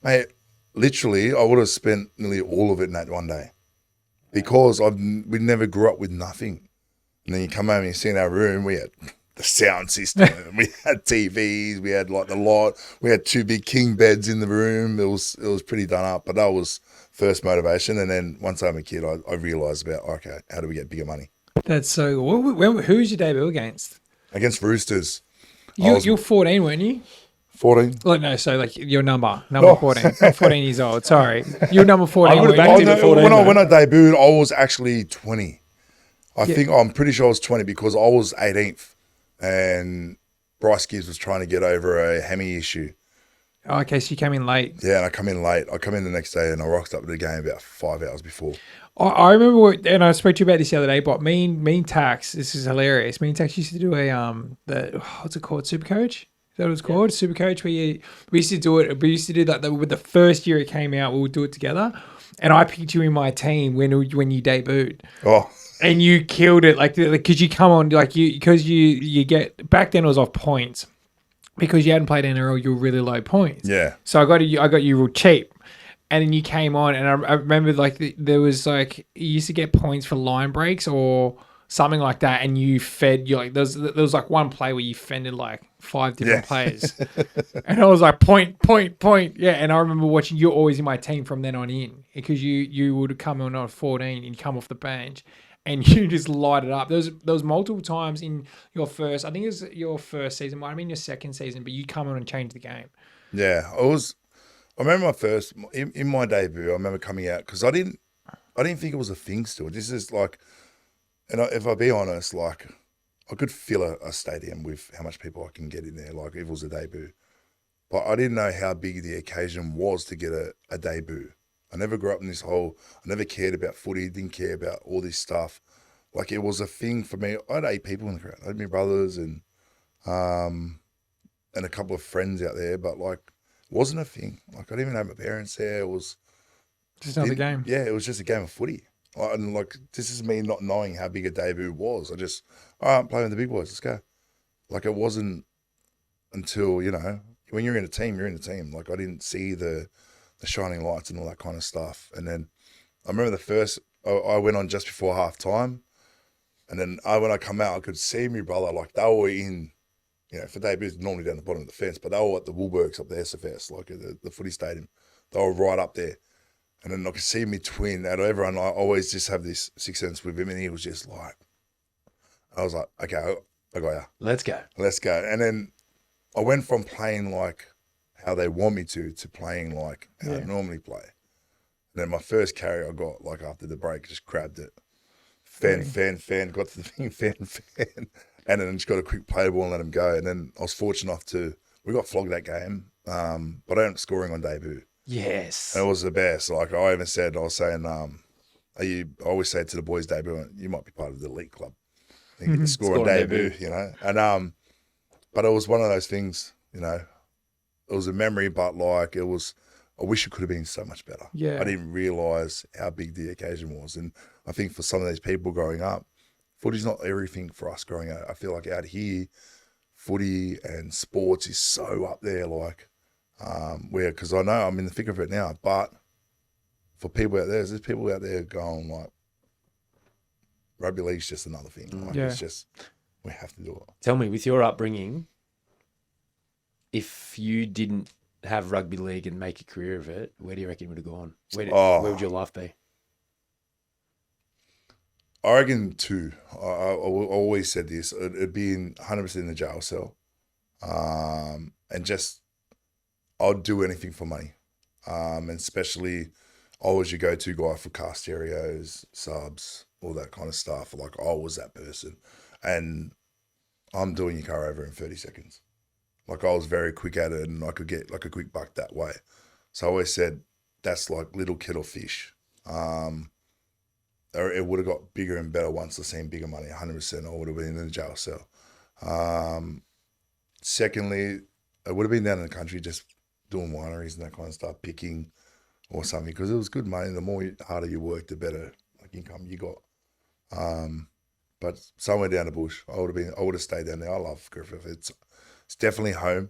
[SPEAKER 2] mate, literally, I would have spent nearly all of it in that one day because we never grew up with nothing. And then you come home and you see in our room, we had the sound system, we had TVs, we had like the lot, we had 2 big king beds in the room. It was pretty done up, but that was first motivation. And then once I'm a kid, I realised about, okay, how do we get bigger money?
[SPEAKER 1] That's so good. Who was your debut against?
[SPEAKER 2] Against Roosters.
[SPEAKER 1] You're 14, weren't you?
[SPEAKER 2] 14.
[SPEAKER 1] Like, no, so like your number 14. I'm 14 years old. Sorry. You're number 14.
[SPEAKER 3] I would have
[SPEAKER 1] weren't
[SPEAKER 3] backed
[SPEAKER 1] you?
[SPEAKER 3] him at 14.
[SPEAKER 2] When I debuted, I was actually 20. I'm pretty sure I was 20 because I was 18th and Bryce Gibbs was trying to get over a hammy issue.
[SPEAKER 1] Oh, okay, so you came in late.
[SPEAKER 2] Yeah, and I come in late. I come in the next day and I rocked up to the game about 5 hours before.
[SPEAKER 1] I remember, and I spoke to you about this the other day, but me and Tax, this is hilarious. Me and Tax used to do what's it called? Supercoach? Is that what it's called? Supercoach, where we used to do it. We used to do that with the first year it came out. We would do it together. And I picked you in my team when you debuted.
[SPEAKER 2] Oh.
[SPEAKER 1] And you killed it, because you come on, because you get, back then it was off points. Because you hadn't played NRL, you were really low points.
[SPEAKER 2] Yeah.
[SPEAKER 1] So I got you real cheap. And then you came on, and I remember there was you used to get points for line breaks or something like that, and you fed there was like one play where you fended like 5 different players, and I was like point, yeah. And I remember watching you always in my team from then on in, because you would come on at 14 and you come off the bench, and you just light it up. There was multiple times in your first, I think it was your first season, might have been your second season, but you come on and change the game.
[SPEAKER 2] Yeah, I remember in my debut, I remember coming out because I didn't think it was a thing still. This is like, and if I be honest, like I could fill a stadium with how much people I can get in there, like if it was a debut. But I didn't know how big the occasion was to get a debut. I never grew up in I never cared about footy, didn't care about all this stuff. Like it was a thing for me. I had 8 people in the crowd. I had my brothers and a couple of friends out there, but like, wasn't a thing. Like I didn't even have my parents there. It was
[SPEAKER 1] just another game.
[SPEAKER 2] Yeah, it was just a game of footy. And like this is me not knowing how big a debut was. I just, all right, I'm playing with the big boys. Let's go. Like it wasn't until you when you're in a team, you're in a team. Like I didn't see the shining lights and all that kind of stuff. And then I remember I went on just before half time. And then when I come out, I could see my brother, like they were in, for debuts, normally down the bottom of the fence, but they were at the Woolworks up the SFS, like at the footy stadium. They were right up there. And then I could see my twin, out of everyone, I always just have this sixth sense with him, and he was just like, I was like, okay, I got you.
[SPEAKER 3] Let's go.
[SPEAKER 2] And then I went from playing like how they want me to playing like how I normally play. And then my first carry I got, like after the break, just grabbed it. Fan, got to the thing, fan. And then just got a quick play ball and let him go. And then I was fortunate enough we got flogged that game, but I ended up scoring on debut.
[SPEAKER 3] Yes.
[SPEAKER 2] And it was the best. Like I was saying, I always say to the boys debut, you might be part of the elite club. You get to score on debut, And, but it was one of those things, it was a memory, but like I wish it could have been so much better.
[SPEAKER 1] Yeah.
[SPEAKER 2] I didn't realise how big the occasion was. And I think for some of these people growing up, footy's not everything for us growing up. I feel like out here, footy and sports is so up there, like, because I know I'm in the thick of it now, but for people out there's people out there going like, rugby league's just another thing. Like, it's just, we have to do it.
[SPEAKER 3] Tell me, with your upbringing, if you didn't have rugby league and make a career of it, where do you reckon you would have gone? Where would your life be?
[SPEAKER 2] I reckon I always said this, it'd be 100% in the jail cell. And just, I'd do anything for money. And especially, I was your go-to guy for car stereos, subs, all that kind of stuff. Like, I was that person. And I'm doing your car over in 30 seconds. Like, I was very quick at it, and I could get like a quick buck that way. So I always said, that's like little kettle fish. It would have got bigger and better once I seen bigger money, 100%. I would have been in the jail cell. Secondly, it would have been down in the country just doing wineries and that kind of stuff, picking or something, because it was good money. The more harder you work, the better like income you got. But somewhere down the bush, I would have stayed down there. I love Griffith. It's definitely home.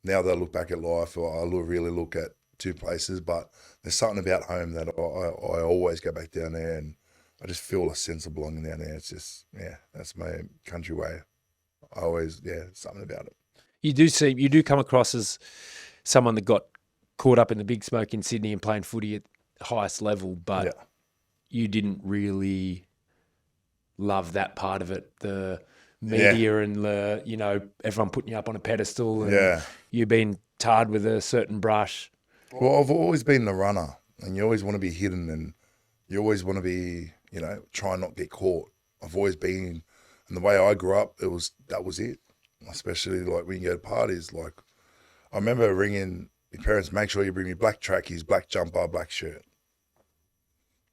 [SPEAKER 2] Now that I look back at life, I really look at two places, but there's something about home that I always go back down there, and I just feel a sense of belonging down there. It's just, that's my country way. I always, something about it.
[SPEAKER 3] You do come across as someone that got caught up in the big smoke in Sydney and playing footy at the highest level, but you didn't really love that part of it, the media and the, everyone putting you up on a pedestal and you being tarred with a certain brush.
[SPEAKER 2] Well, I've always been the runner, and you always want to be hidden, and you always want to be, try and not get caught. I've always been, and the way I grew up, that was it. Especially like when you go to parties, like I remember ringing my parents, make sure you bring me black trackies, black jumper, black shirt.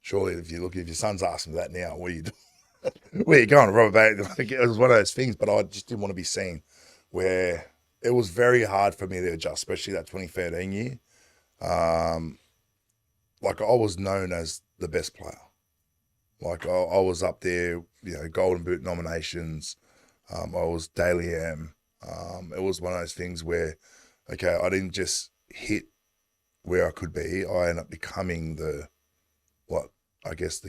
[SPEAKER 2] Surely if your son's asking for that now, what are you doing? Where you going, Robert? It was one of those things, but I just didn't want to be seen. Where it was very hard for me to adjust, especially that 2013 year. Like I was known as the best player. Like I was up there, Golden Boot nominations. I was Daily M. It was one of those things where, okay, I didn't just hit where I could be. I ended up becoming the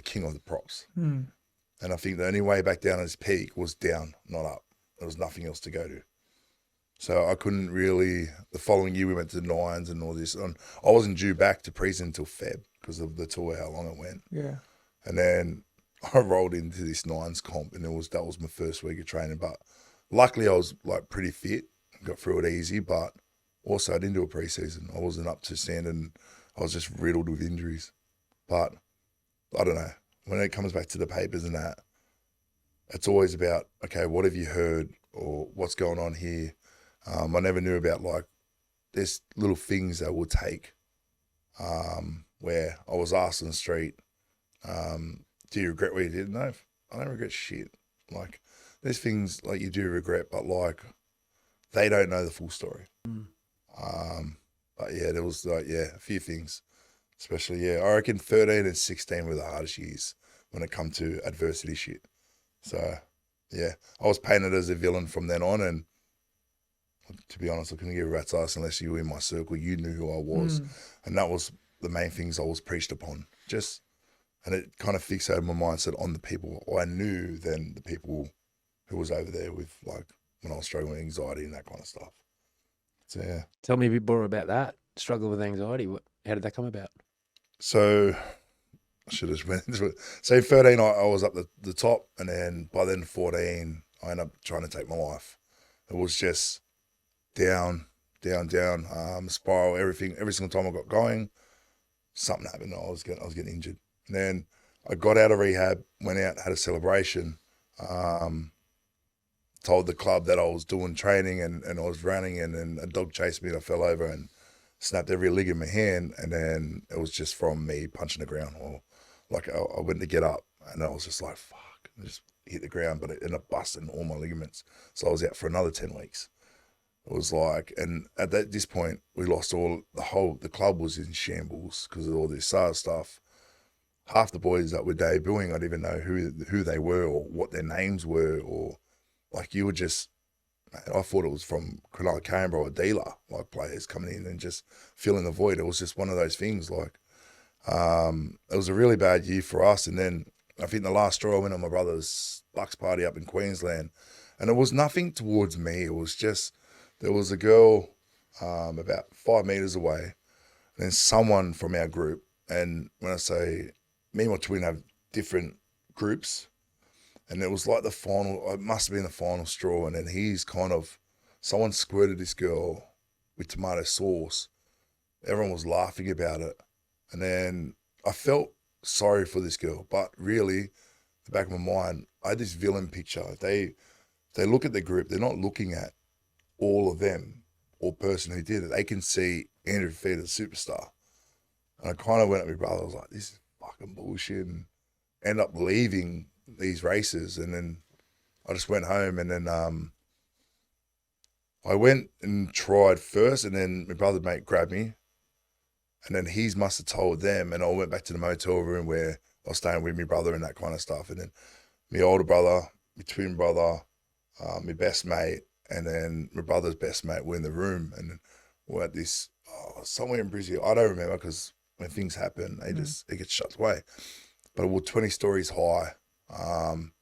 [SPEAKER 2] king of the props. And I think the only way back down at his peak was down, not up. There was nothing else to go to. So I couldn't really, the following year we went to the Nines and all this. And I wasn't due back to pre-season until Feb because of the tour, how long it went.
[SPEAKER 1] Yeah.
[SPEAKER 2] And then I rolled into this Nines comp, and that was my first week of training. But luckily I was like pretty fit, got through it easy, but also I didn't do a pre-season. I wasn't up to standard, and I was just riddled with injuries. But I don't know, when it comes back to the papers and that, it's always about, okay, what have you heard or what's going on here? I never knew about like there's little things that will take where I was asked on the street, do you regret what you did? No, I don't regret shit. Like there's things like you do regret, but like they don't know the full story. But yeah, there was like, a few things, especially, I reckon 13 and 16 were the hardest years when it come to adversity shit. So yeah, I was painted as a villain from then on, and To be honest, I couldn't give a rat's ass unless you were in my circle. You knew who I was, and that was the main things I was preached upon. And it kind of fixated my mindset on the people I knew than the people who was over there with, like, when I was struggling with anxiety and that kind of stuff. So yeah.
[SPEAKER 3] Tell me a bit more about that. Struggle with anxiety. How did that come about?
[SPEAKER 2] So I should have went into it. So 13, I was up the top, and then by then 14, I ended up trying to take my life. It was just down, spiral. Everything. Every single time I got going, something happened. I was getting injured. And then I got out of rehab, went out, had a celebration, told the club that I was doing training and I was running, and then a dog chased me and I fell over and snapped every lig in my hand. And then it was just from me punching the ground, or like I went to get up and I was just like, fuck, I just hit the ground, but it ended up busting all my ligaments. So I was out for another 10 weeks. It was like, and at this point, we lost the club was in shambles because of all this SARS stuff. Half the boys that were debuting, I didn't even know who they were or what their names were, or like you were just, I thought it was from Cronulla Canberra or dealer, like players coming in and just filling the void. It was just one of those things. Like, it was a really bad year for us. And then I think the last straw, I went on my brother's Bucks party up in Queensland, and it was nothing towards me. It was just, there was a girl about 5 meters away, and then someone from our group, and when I say me and my twin have different groups, and it was like the final, it must have been the final straw, and then someone squirted this girl with tomato sauce. Everyone was laughing about it, and then I felt sorry for this girl, but really, the back of my mind, I had this villain picture. They look at the group, they're not looking at all of them or person who did it. They can see Andrew Fifita, the superstar. And I kind of went at my brother, I was like, this is fucking bullshit, and end up leaving these races. And then I just went home, and then I went and tried first, and then my brother mate grabbed me, and then he must have told them, and I went back to the motel room where I was staying with my brother and that kind of stuff. And then my older brother, my twin brother, my best mate, and then my brother's best mate were in the room, and we're at this somewhere in Brazil. I don't remember, because when things happen, it gets shut away. But it was 20 stories high, and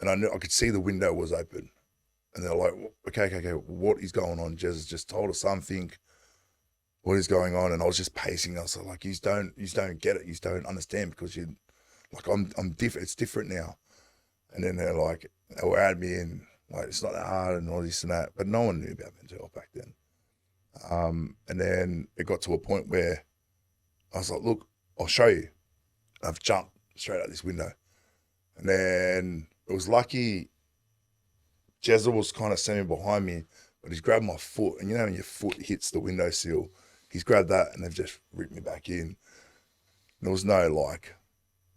[SPEAKER 2] I knew I could see the window was open, and they're like, okay, what is going on? Jez has just told us something. What is going on? And I was just pacing. I was like, you don't get it. You don't understand, because you, like, I'm different. It's different now. And then they're like, they were at me and like, it's not that hard and all this and that. But no one knew about mental health back then. And then it got to a point where I was like, look, I'll show you. And I've jumped straight out this window. And then it was lucky Jezza was kind of standing behind me, but he's grabbed my foot. And you know when your foot hits the windowsill, he's grabbed that and they've just ripped me back in. And there was no like,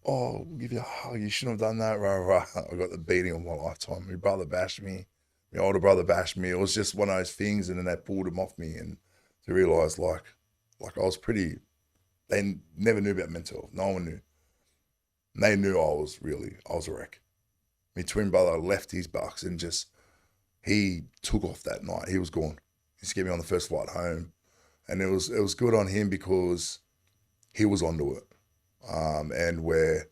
[SPEAKER 2] oh, we'll give you a hug, you shouldn't have done that, rah, rah. I got the beating of my lifetime. My brother bashed me. My older brother bashed me. It was just one of those things, and then they pulled him off me, and to realise like I was pretty, they never knew about mental health. No one knew. And they knew I was a wreck. My twin brother left his Bucks and he took off that night. He was gone. He just gave me on the first flight home. And it was good on him because he was onto it. And where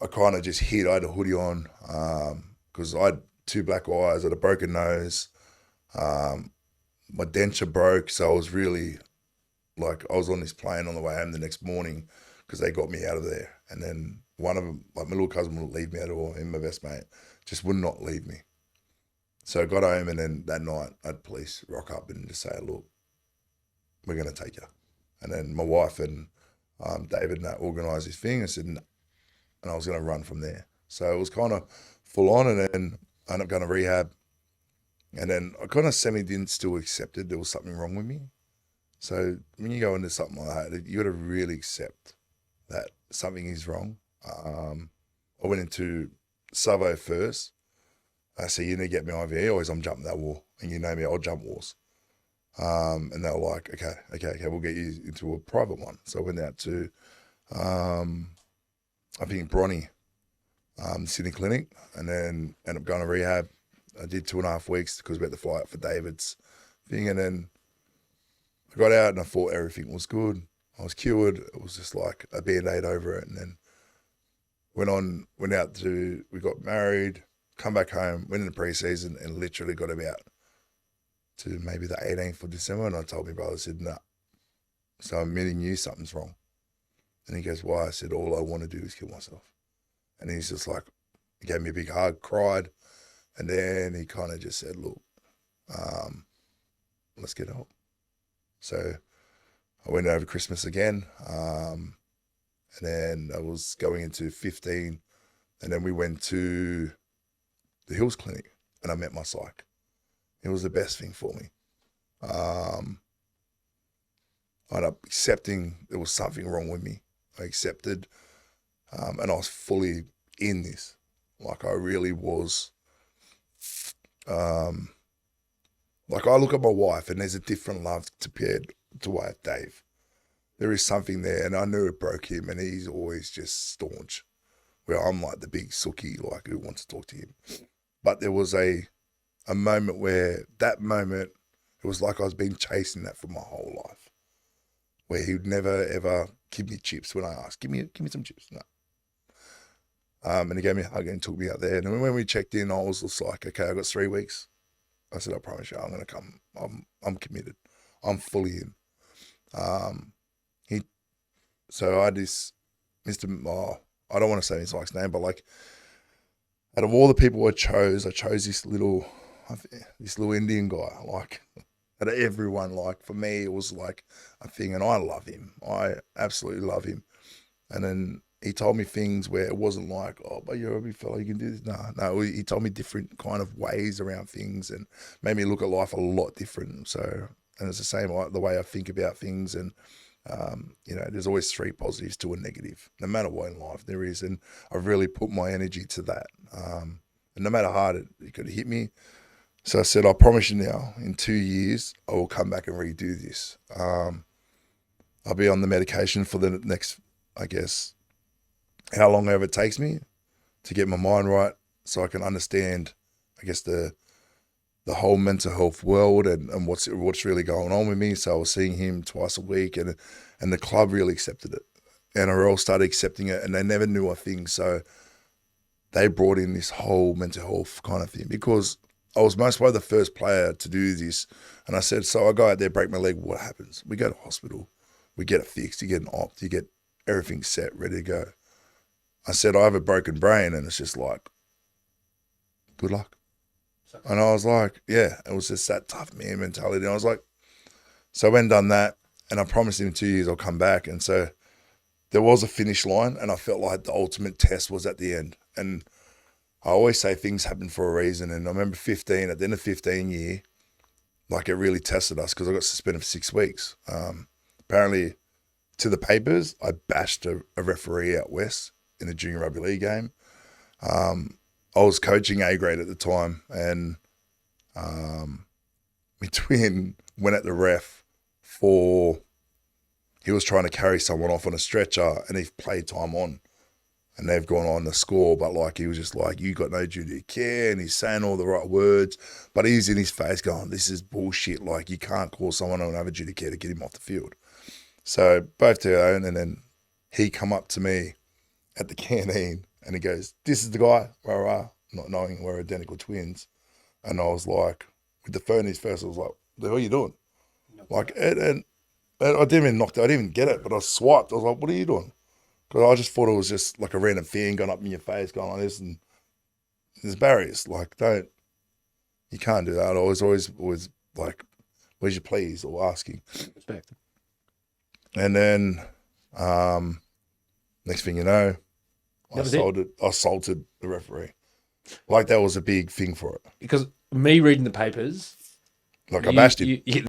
[SPEAKER 2] I kind of just hid, I had a hoodie on because I had 2 black eyes, I had a broken nose, my denture broke, so I was really, like, I was on this plane on the way home the next morning because they got me out of there. And then one of them, like my little cousin wouldn't leave me at all, and my best mate just would not leave me. So I got home, and then that night I had police rock up and just say, look, we're going to take you. And then my wife and David and that organised this thing. I said, no. And I was going to run from there. So it was kind of full on, and then I ended up going to rehab. And then I kind of didn't still accepted there was something wrong with me. So when you go into something like that, you got to really accept that something is wrong. I went into Savo first. I said, you need to get me IV, or I'm jumping that wall. And you know me, I'll jump walls. And they were like, okay, we'll get you into a private one. So I went out to, I think, Bronny, Sydney Clinic, and then ended up going to rehab. I did 2.5 weeks because we had to fly out for David's thing. And then I got out and I thought everything was good. I was cured. It was just like a Band-Aid over it. And then we got married, come back home, went in the pre-season and literally got him out to maybe the 18th of December. And I told my brother, I said, no. So I'm admitting you something's wrong. And he goes, why? I said, all I want to do is kill myself. And he's just like, he gave me a big hug, cried. And then he kind of just said, look, let's get help. So I went over Christmas again. And then I was going into 15. And then we went to the Hills Clinic and I met my psych. It was the best thing for me. I ended up accepting there was something wrong with me. I accepted, and I was fully in this. Like I really was. Like I look at my wife and there's a different love compared to wife Dave. There is something there, and I knew it broke him, and he's always just staunch. Where I'm like the big sookie, like who wants to talk to him. But there was a moment where that moment, it was like I was been chasing that for my whole life. Where he would never ever give me chips when I asked, give me some chips. No. And he gave me a hug and took me out there. And when we checked in, I was just like, okay, I got 3 weeks. I said, I promise you, I'm gonna come. I'm committed. I'm fully in. So I had this Mr. I don't want to say his last name, but like out of all the people I chose this little Indian guy. Like out of everyone, like for me, it was like a thing, and I love him. I absolutely love him. And then he told me things where it wasn't like, oh, but you're a big fella, you can do this. No, he told me different kind of ways around things and made me look at life a lot different. So, and it's the same the way I think about things. And, there's always 3 positives to a negative, no matter what in life there is. And I've really put my energy to that. And no matter how hard it could hit me. So I said, I promise you now, in 2 years, I will come back and redo this. I'll be on the medication for the next, I guess, how long ever it takes me to get my mind right so I can understand, I guess, the whole mental health world and what's really going on with me. So I was seeing him twice a week and the club really accepted it. NRL started accepting it and they never knew a thing. So they brought in this whole mental health kind of thing because I was most probably the first player to do this. And I said, so I go out there, break my leg, what happens? We go to hospital, we get it fixed, you get an opt, you get everything set, ready to go. I said, I have a broken brain, and it's just like, good luck. And I was like, yeah, it was just that tough man mentality. And I was like, so I went and done that, and I promised him in 2 years I'll come back. And so there was a finish line, and I felt like the ultimate test was at the end. And I always say things happen for a reason. And I remember at the end of 15 year, like it really tested us because I got suspended for 6 weeks. Apparently, to the papers, I bashed a referee out west in a junior rugby league game. I was coaching A grade at the time, and my twin went at the ref he was trying to carry someone off on a stretcher, and he played time on, and they've gone on the score, but like he was just like, you got no duty of care, and he's saying all the right words, but he's in his face going, this is bullshit, like you can't call someone on another duty of care to get him off the field. So both to their own, and then he come up to me at the canteen and he goes, this is the guy, not knowing we're identical twins. And I was like, with the phone in his face, I was like, the hell are you doing? Like, and I didn't even knock it, I didn't even get it, but I swiped. I was like, what are you doing? Because I just thought it was just like a random thing going up in your face, going like this, and there's barriers. Like, you can't do that. I was always like, where's your please, or asking.
[SPEAKER 3] Respect.
[SPEAKER 2] And then, next thing you know, I assaulted the referee. Like that was a big thing for it.
[SPEAKER 3] Because me reading the papers,
[SPEAKER 2] like I bashed him.